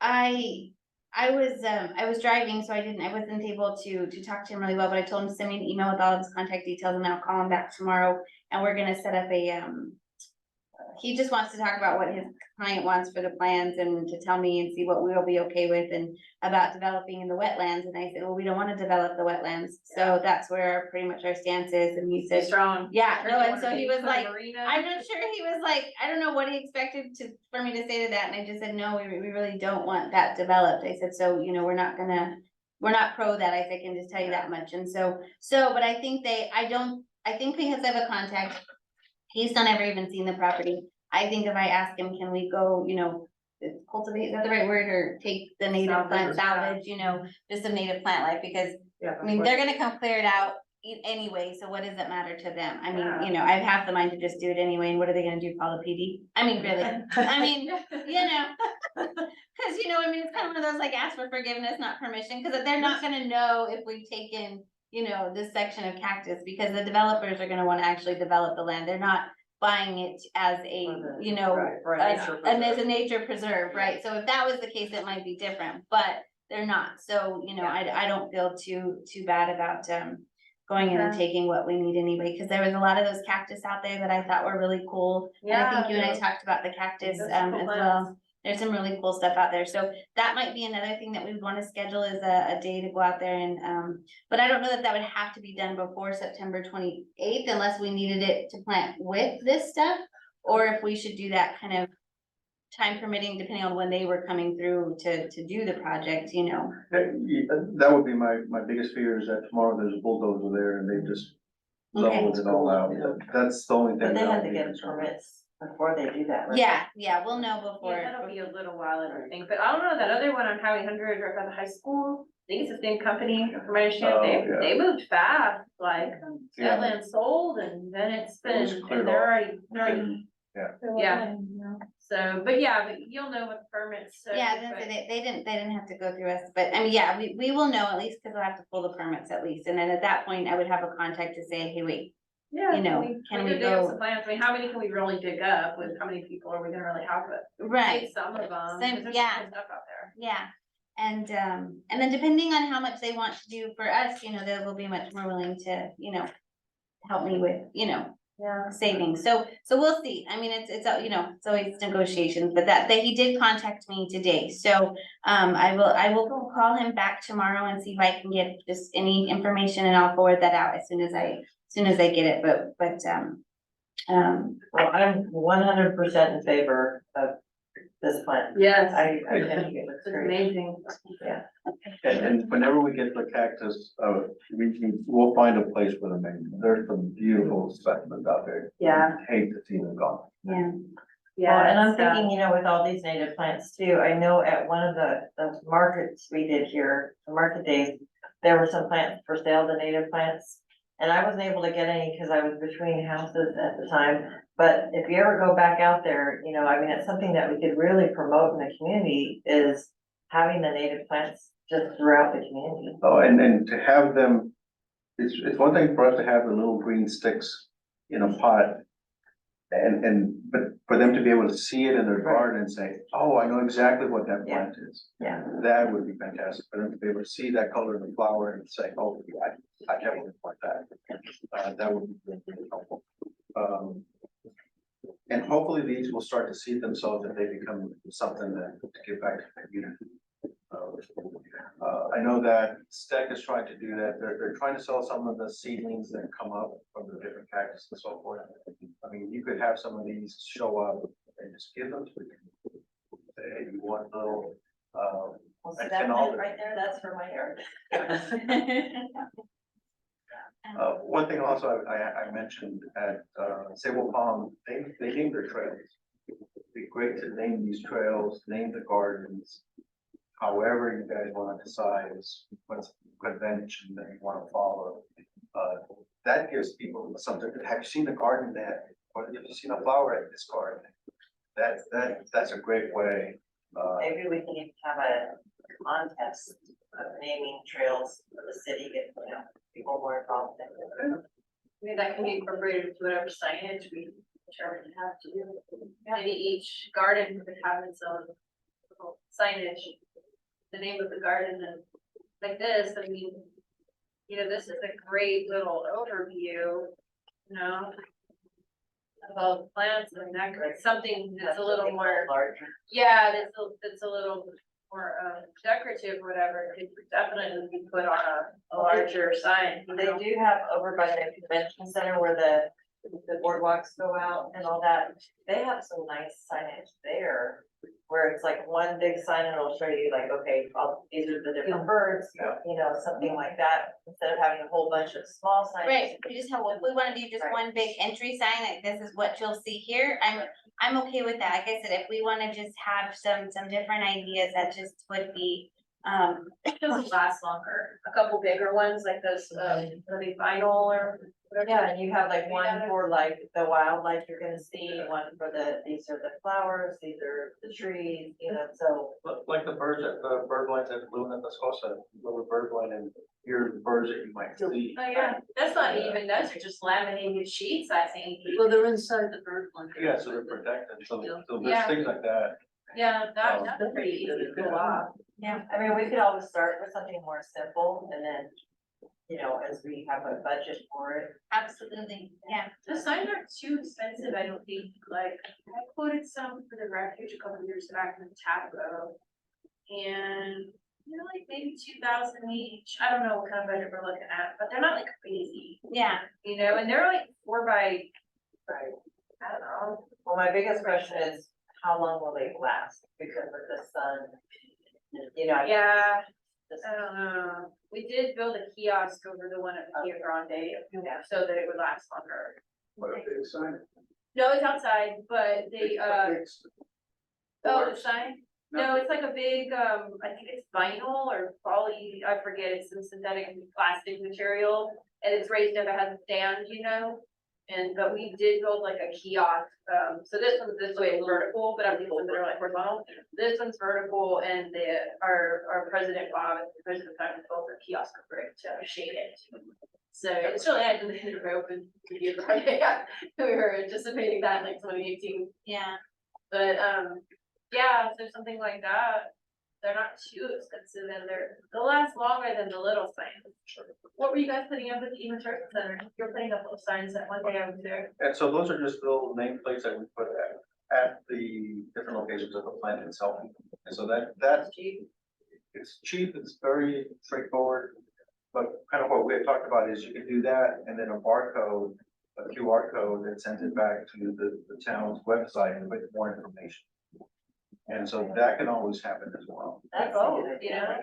I was driving, so I wasn't able to talk to him really well, but I told him to send me an email with all of his contact details, and I'll call him back tomorrow. And we're gonna set up he just wants to talk about what his client wants for the plans and to tell me and see what we'll be okay with and about developing in the wetlands. And I said, well, we don't wanna develop the wetlands. So that's where pretty much our stance is. And he Stay said, strong. yeah, no, and Wanna so he be was for the like, marina? I'm not sure, he was like, I don't know what he expected for me to say to that, and I just said, no, we really don't want that developed. I said, so, you know, we're not pro that, I can just tell you that much, and but I think I think because I have a contact, he's not ever even seen the property. I think if I ask him, can we go, you know, cultivate, is that the right word, or take the native plant salvage, you know, just some native plant life, because Yeah. I mean, they're gonna come clear it out anyway, so what does it matter to them? I mean, Yeah. you know, I have half the mind to just do it anyway, and what are they gonna do, call the PD? I mean, really, I mean, you know. Cause you know, I mean, it's kind of one of those like ask for forgiveness, not permission, cause they're not gonna know if we've taken, you know, this section of cactus, because the developers are gonna wanna actually develop the land, they're not buying it as a, you know, For a nature and there's a preserve. nature preserve, right? So if that was the case, it might be different, but they're not, so, you know, I don't feel too bad about, going in and Okay. taking what we need anyway, cause there was a lot of those cactus out there that I thought were really cool. And I think you and I talked about the cactus, Those as cool well. plants. There's some really cool stuff out there, so that might be another thing that we would wanna schedule is a day to go out there and, but I don't know that would have to be done before September 28th unless we needed it to plant with this stuff. Or if we should do that kind of time permitting, depending on when they were coming through to do the project, you know. that would be my biggest fear, is that tomorrow there's a bulldozer there and they just Okay. leveled it all out. That's the only thing. But they that have I'd to be get concerned with. permits before they do that, right? Yeah, we'll know before. Yeah, that'll be a little while, I don't think, but I don't know, that other one on Highway 100 right by the high school, I think it's the same company, from my understanding, Oh, yeah. they moved fast, like, Yeah. that land sold, and then it's It was been, cleared and they're off. already, yeah. So, but you'll know what the permits. So, Yeah, but- they didn't have to go through us, but I mean, yeah, we will know at least, cause we'll have to pull the permits at least, and then at that point, I would have a contact to say, hey, wait. Yeah, you know, can we we dig up go- some plants? I mean, how many can we really dig up with how many people are we gonna really have it? Right, Take some of them, Same- 'cause there's yeah. some good stuff out there. yeah, and then depending on how much they want to do for us, you know, they will be much more willing to, you know, help me with, you know, Yeah. savings, so we'll see, I mean, it's, you know, it's always negotiations, but that he did contact me today, so. I will call him back tomorrow and see if I can get just any information, and I'll forward that out as soon as I get it, but, Well, I'm 100% in favor of this plan. Yes, I think it looks it's great. amazing. Yeah. And whenever we get the cactus, we'll find a place for them, and there's some beautiful specimens out there. Yeah. Hate to see them gone. yeah, Yeah. Well, and I'm it's, thinking, you know, with all these native plants too, I know at one of the markets we did here, the market days, there were some plants for sale, the native plants. And I wasn't able to get any because I was between houses at the time. But if you ever go back out there, you know, I mean, it's something that we could really promote in the community is having the native plants just throughout the community. Oh, and to have them, it's one thing for us to have the little green sticks in a pot. But for them to be able to see it in their garden and say, oh, I know exactly what that plant is. Yeah. That would be fantastic, for them to be able to see that color in the flower and say, oh, I definitely want that. That would be really, really helpful. And hopefully these will start to see themselves if they become something to give back to the community. I know that Steck is trying to do that. They're trying to sell some of the seedlings that come up from the different cactus and so forth. I mean, you could have some of these show up and just give them to the community. Say, hey, you want little, Well, see And that all plant the- right there, that's for my yard. one thing also I mentioned at, Sable Palm, they named their trails. It'd be great to name these trails, name the gardens. However you guys want to decide is what's convention that you want to follow. That gives people something. Have you seen the garden that, or have you seen a flower at this garden? That's a great way. Maybe we can even have a contest of naming trails for the city, get, you know, people more involved in it. Maybe that can be incorporated to whatever signage we determine to have to do. Maybe each garden could have its own little signage, the name of the garden and like this, I mean, you know, this is a great little overview, you know, of all the plants and that, it's something that's a little more, Larger. yeah, that's a little more decorative, or whatever, it could definitely be put on a larger sign, you They know? do have over by the convention center where the boardwalks go out and all that. They have some nice signage there. Where it's like one big sign and it'll show you like, okay, these are the different birds, Yeah. you know, something like that. Instead of having a whole bunch of small signs. Right, we just have, if we wanna do just Right. one big entry sign, like this is what you'll see here, I'm okay with that, like I said, if we wanna just have some different ideas, that just would be, Doesn't last longer, a couple bigger ones like those, are they vinyl or whatever? Yeah, and you have like Yeah. one for like the wildlife you're gonna see, one for these are the flowers, these are the trees, you know, so. Like the birds at the bird lines at Luna Pescosa, little bird line, and here's the birds that you might see. Oh, yeah, that's not even, those are just laminated sheets, I think. Well, they're inside the bird one. Yeah, so they're protected, so there's Yeah. things like that. Yeah, that's pretty easy to pull off. I mean, we could always start with something more simple and then, you know, as we have a budget for it. absolutely, yeah. The signs aren't too expensive, I don't think, like, I quoted some for the refuge a couple years back in Taco. And, you know, like maybe 2,000 each, I don't know what kind of budget we're looking at, but they're not like crazy, Yeah, you know, and they're like 4 by, I don't know. Well, my biggest question is, how long will they last? Because of the sun, you know. Yeah, Just- I don't know, we did build a kiosk over the one at Kia Grande, so that it would last longer. What a big sign. No, it's outside, but they, oh, the sign? No, it's like a big, I think it's vinyl or poly, I forget, it's some synthetic plastic material. And it's raised up, it has a stand, you know? And, but we did build like a kiosk, so this way is vertical, but I'm the ones that are like horizontal. This one's vertical and our president Bob, and the president kind of built a kiosk for it to shade it. So it's really had to be open to you, yeah, we were anticipating that in like 2018. yeah. But, yeah, so something like that, they're not too expensive and they'll last longer than the little signs. What were you guys putting up at the Eaton Church Center? You're putting up little signs that one day I was there. And so those are just little nameplates that we put at the different locations of the plant itself. And so that's Cheap. it's cheap, it's very straightforward. But kind of what we had talked about is you can do that and then a barcode, a QR code that sends it back to the town's website with more information. And so that can always happen as well. That's both, a good you idea. know?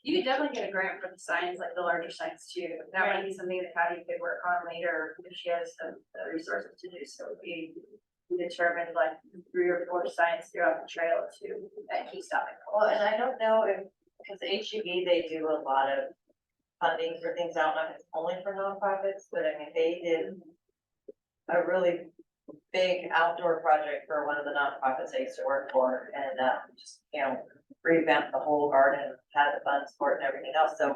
You could definitely get a grant for the signs, like the larger signs too. That might be something that Patty could work on later if she has the resources to do so. We determined like 3 or 4 signs throughout the trail too, that keep stopping. Well, and I don't know if, because HEB, they do a lot of funding for things, I don't know if it's only for nonprofits, but I mean, they did a really big outdoor project for one of the nonprofits I used to work for, and just, you know, revamped the whole garden, had the funds for it and everything else, so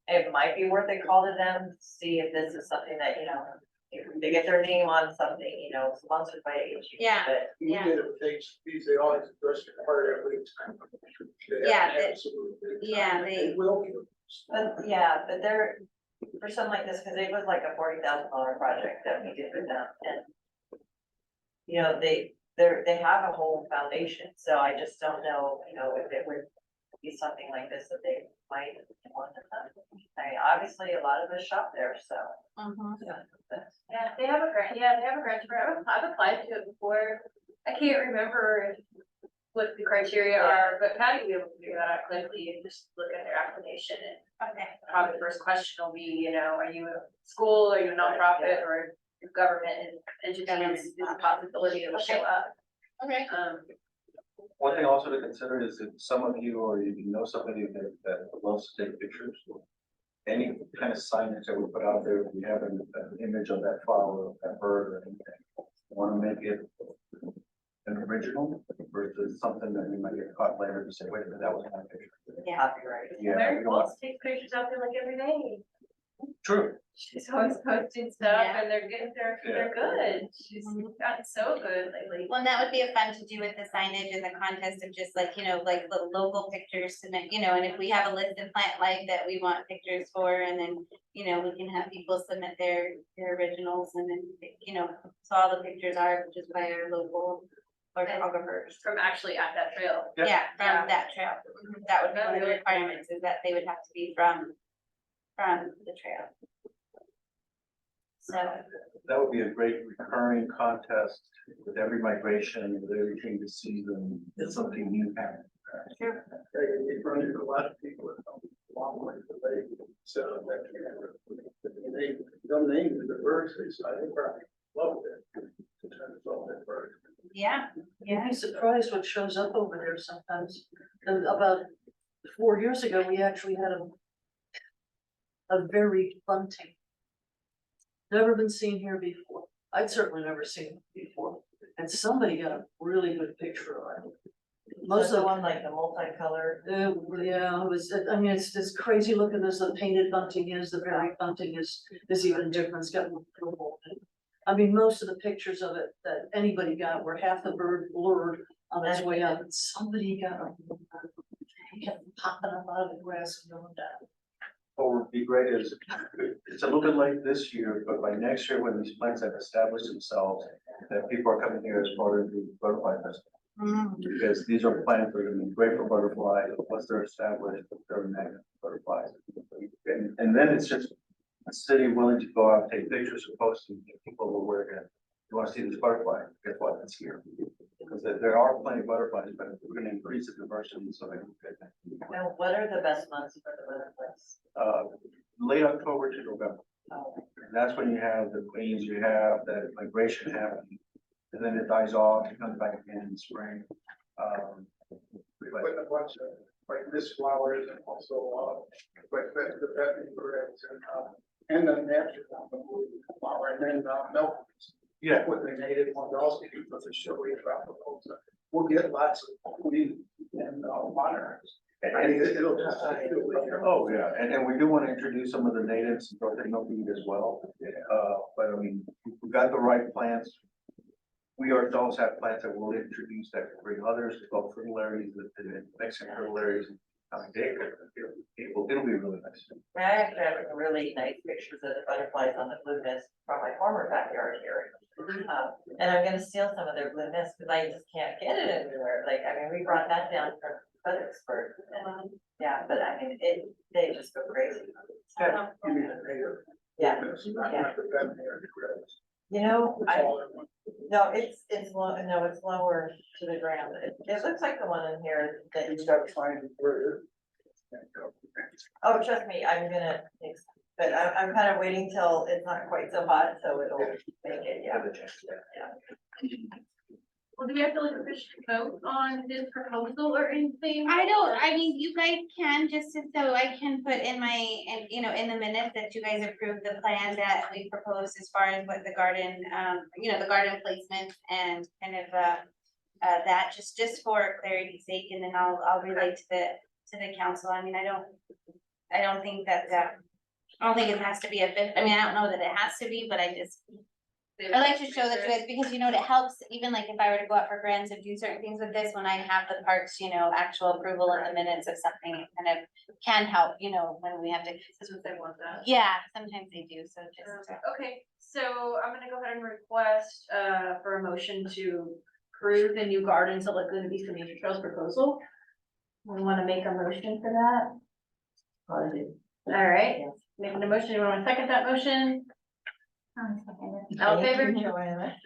it might be worth a call to them, to see if this is something that, you know, if they get their name on something, you know, sponsored by HEB. Yeah. but We Yeah. did it with HCBs, they always address the part every time. Yeah, Absolutely. yeah, they- They will. But yeah, but they're, for something like this, cause it was like a $40,000 project that we did with them, and you know, they have a whole foundation, so I just don't know, you know, if it would be something like this that they might want to have. I mean, obviously, a lot of us shop there, so. Yeah, they have a grant, for it. I've applied to it before. I can't remember what the criteria are, but Patty will be able to figure that out quickly and just look at their application and Okay. probably the first question will be, you know, are you a school, are you a nonprofit, or a government entity is a possibility it'll show up. Okay. One thing also to consider is if some of you or you know somebody that loves to take pictures. Any kind of signage that we put out there, if we have an image of that flower, or that bird or anything, want to make it an original versus something that we might get caught later to say, wait a minute, that was my picture. Yeah. Copyright. Yeah, Mary we don't want- Waltz takes pictures out there like every day. True. She's always posting stuff Yeah. and they're good. She's gotten so good lately. Well, and that would be a fun to do with the signage and the contest of just like, you know, like the local pictures to make, you know, and if we have a list in Plant Life that we want pictures for, and then, you know, we can have people submit their originals and then, you know, so all the pictures are just by our local photographers. From actually at that trail. Yep. Yeah, Yeah. from that trail. That would be one of the requirements, is that they would have to be from the trail. So, That would be a great recurring contest with every migration, with every change of season, it's something new happening. They run into a lot of people that don't long way to they set up that camera. They don't name the birds, they probably love it. To try to solve that bird. yeah, You'd be surprised what shows up over there sometimes. And about 4 years ago, we actually had a very bunting. Never been seen here before. I'd certainly never seen it before. And somebody got a really good picture of it. Most Most of of the one like the multicolored. yeah, it was, I mean, it's as crazy looking as the painted bunting is, the very bunting is even different, it's got more purple. I mean, most of the pictures of it that anybody got were half the bird blurred on its way up, and somebody got a. He kept popping up out of the grass and going down. What would be great is, it's a little bit late this year, but by next year, when these plants have established themselves, that people are coming here as part of the butterfly festival. Because these are plants that are gonna be great for butterflies, once they're established, they're magnet butterflies. And then it's just a city willing to go out, take pictures, and post them, people will work it. You wanna see this butterfly, guess what, it's here. Because there are plenty of butterflies, but we're gonna increase the diversity, so they can fit. Now, what are the best months for the butterflies? Late October to November. Oh, And that's when you have the queens, you have the migration happening. And then it dies off, it comes back again in the spring. We put in a bunch of like mist flowers and also like the vetting birds and the natural flower and then milk. Yeah, With the native ones also for the showy tropical. We'll get lots of queen and monarchs. I mean, it'll just. oh, yeah, and we do want to introduce some of the natives, and milkweed as well. But I mean, we've got the right plants. We ourselves have plants that we'll introduce that can bring others, called fritillaries, the Mexican fritillaries. It'll be really nice. I actually have really nice pictures of the butterflies on the blue mist from my former backyard here. And I'm gonna steal some of their blue mist because I just can't get it anywhere. Like, I mean, we brought that down from Fredericksburg. Yeah, but I mean, they just go crazy. It's good. Yeah, you know, no, it's low, no, it's lower to the ground. It looks like the one in here that you got to find. Oh, trust me, I'm gonna, but I'm kind of waiting till it's not quite so hot, so it'll make it, yeah. Well, do we have to like officially vote on this proposal or anything? I mean, you guys can, just so I can put in you know, in the minutes that you guys approve the plan that we proposed as far as what the garden, you know, the garden placement and kind of, that, just for clarity's sake, and then I'll relate to the council. I mean, I don't think that, I don't think it has to be I mean, I don't know that it has to be, but I just, I like to show that to guys, because you know, it helps, even like if I were to go out for grants and do certain things with this, when I have the parks, you know, actual approval in the minutes of something, it kind of can help, you know, when we have to. This is what they want that. Yeah, sometimes they do, so just. Okay, so I'm gonna go ahead and request, for a motion to approve the new Gardens of Lagoon Vista Nature Trails proposal. We wanna make a motion for that? I do. All right, Yes. making a motion, you wanna second that motion? All in favor? Thank you, Joanna.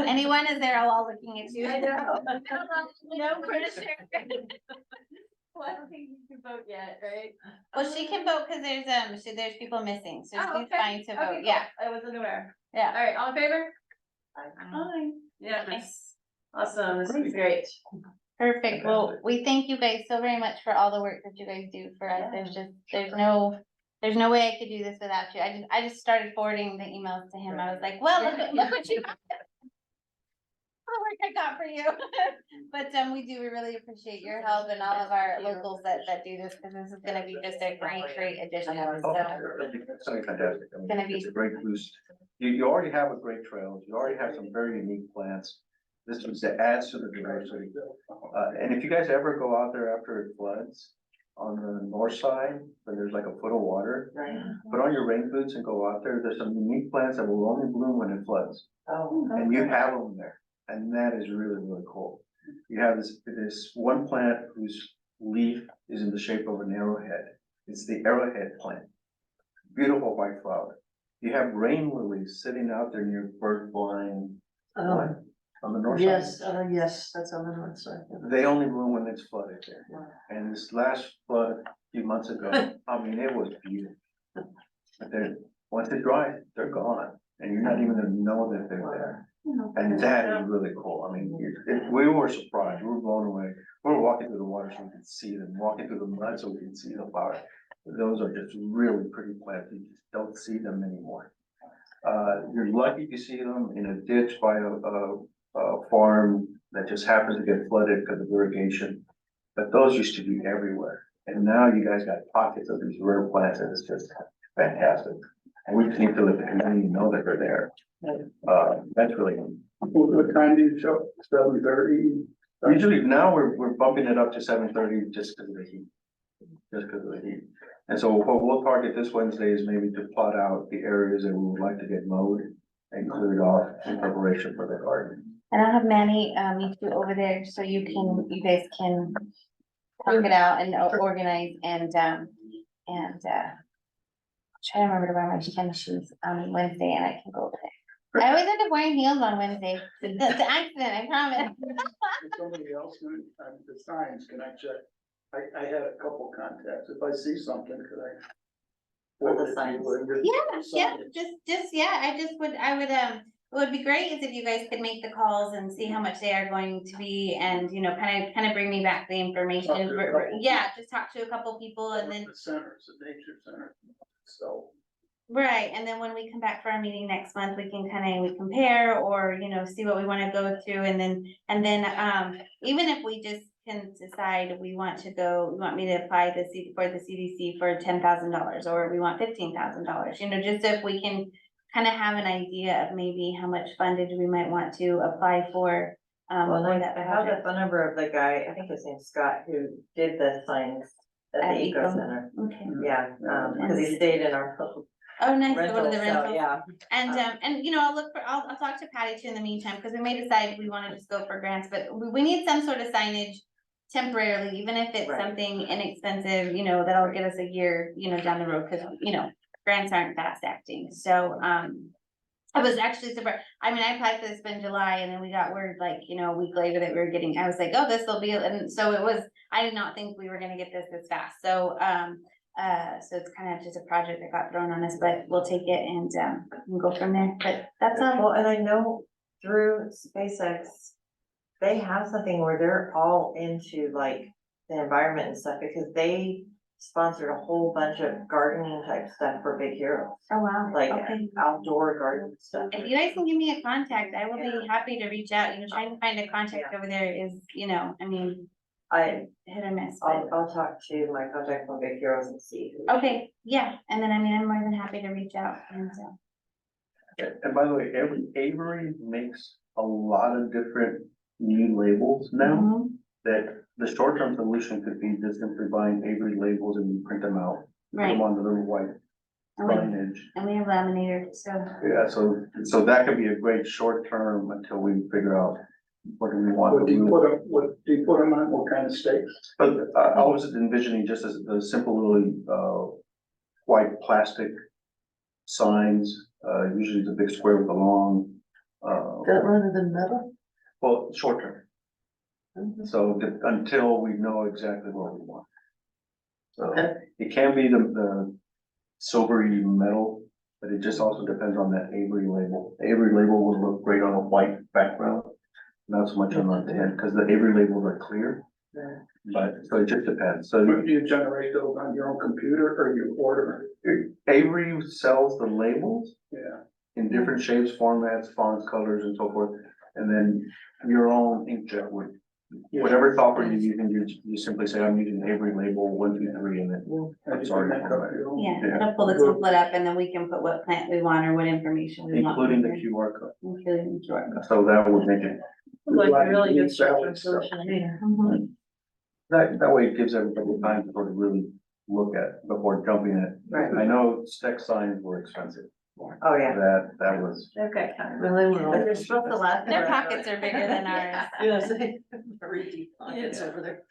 Anyone, is there all looking at you? I know. No pressure. Well, I don't think you can vote yet, right? Well, she can vote, cause there's people missing, so Oh, she's okay. fine to Okay, vote, cool. yeah, I wasn't aware. yeah. All right, all in favor? Aye. Aye. Yeah, nice. Awesome, this is great. Perfect, well, we thank you guys so very much for all the work that you guys do for us, there's no way I could do this without you, I just started forwarding the emails to him, I was like, well, look what you. The work I got for you, but, we really appreciate your help and all of our locals that do this, cause this is gonna be just a great addition, Oh, so. it's something fantastic. I mean, Gonna be- it's a great boost. You already have a great trail. You already have some very unique plants. This was to add to the diversity. And if you guys ever go out there after it floods on the north side, when there's like a foot of water, Right. put on your rain boots and go out there. There's some unique plants that will only bloom when it floods. Oh. And you have them there, and that is really, really cool. You have this one plant whose leaf is in the shape of an arrowhead. It's the arrowhead plant. Beautiful white flower. You have rain lilies sitting out there near bird blind Oh, on the north side. yes, yes, that's on the north side. They only bloom when it's flooded there. And this last flood a few months ago, I mean, it was beautiful. But then, once it dries, they're gone, and you're not even gonna know that they're there. And that is really cool. I mean, we were surprised, we were blown away. We were walking through the water so we could see them, walking through the mud so we could see the flowers. Those are just really pretty plants. You just don't see them anymore. You're lucky to see them in a ditch by a farm that just happens to get flooded because of irrigation. But those used to be everywhere. And now you guys got pockets of these rare plants and it's just fantastic. And we just need to let the community know that they're there. That's really, What time do you show? 7:30? usually now we're bumping it up to 7:30 just because of the heat. Just because of the heat. And so what we'll target this Wednesday is maybe to plot out the areas that we would like to get mowed and cleared off in preparation for the garden. And I'll have Manny, meet you over there, so you guys can talk it out and organize and, try to remember to wear my tennis shoes on Wednesday and I can go over there. I always end up wearing heels on Wednesday, the accident, I promise. Somebody else, the signs, can I check? I had a couple contacts. If I see something, could I? For the signs. Yeah, I would, what would be great is if you guys could make the calls and see how much they are going to be and, you know, kind of bring me back the information. Talk to a couple. Yeah, just talk to a couple people and then, The centers, the nature center, so. right, and then when we come back for our meeting next month, we can we compare or, you know, see what we wanna go through and then, even if we just can decide we want me to apply for the CDC for $10,000 or we want $15,000, you know, just if we can kind of have an idea of maybe how much fundage we might want to apply for. Well, For I that have the project. phone number of the guy, I think his name's Scott, who did the signs at At the Eco Eco. Center. Okay, Yeah, cause he stayed in our oh, nice, so one rental, of the so, rentals. yeah. And, you know, I'll talk to Patty too in the meantime, because we may decide we wanna just go for grants, but we need some sort of signage temporarily, even if it's Right. something inexpensive, you know, that'll get us a year, you know, down the road, because, you know, grants aren't fast acting, so, I was actually surprised, I mean, I applied for this in July, and then we got word, like, you know, a week later that we were getting, I was like, oh, this will be, and so it was, I did not think we were gonna get this fast, so, so it's kind of just a project that got thrown on us, but we'll take it and, we'll go from there, but that's all. Well, and I know through SpaceX, they have something where they're all into like the environment and stuff, because they sponsored a whole bunch of gardening type stuff for Big Hero, Oh, wow, like okay. outdoor garden stuff. If you guys can give me a contact, I will be happy to reach out, you know, trying to find a contact over there is, you know, I mean, hit or miss, but. I'll talk to my contact from Big Heroes and see. who- Okay, yeah, and then, I mean, I'm more than happy to reach out and, And by the way, Avery makes a lot of different new labels now, that the short-term solution could be just simply buying Avery labels and you print them out. Put them Right, on the little white and we, signage. and we have laminators, so. Yeah, so that could be a great short term until we figure out what do we want. What do you put them, on, what kind of stakes? But I was envisioning just as a simple little, white plastic signs, usually it's a big square with a long, That rather than metal? well, short term. So until we know exactly what we want. So Okay. it can be the silvery metal, but it just also depends on that Avery label. The Avery label will look great on a white background, not so much on the tin, because the Avery labels are clear. But, so it just depends. So Do you generate those on your own computer or you order? Avery sells the labels Yeah. in different shapes, formats, fonts, colors, and so forth. And then your own inkjet would, whatever software you're using, you simply say, I'm using Avery label 1, 2, 3, and then And you can make up your own. Yeah, Yeah. it'll pull the template up and then we can put what plant we want or what information we want. including the in there. QR code. Including the QR code. So that would make it, Like a really good Like short-term stuff. solution here. Mhm. that way it gives everybody time to sort of really look at before jumping in. Right. I know spec signs were expensive. Oh, yeah. That was, Okay, kind of. Really, we're all. But they're supposed to last. Their forever. pockets are bigger than ours. Yes, very deep pockets over there.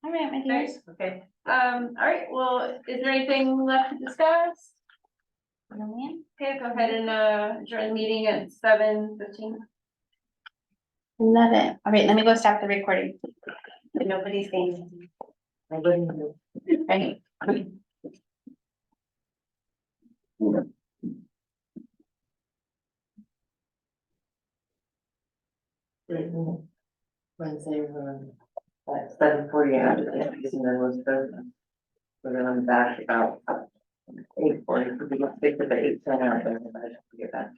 All right, my dears. Okay. All right, well, is there anything left to discuss? No, ma'am. Okay, go ahead and, adjourn the meeting at 7:15. Love it. All right, let me go stop the recording. Nobody's saying. Right. Wednesday, at 7:40, I was using the was Thursday. But then I'm back about 8:40, because we must stick to the 8, 10 hours, I should get back.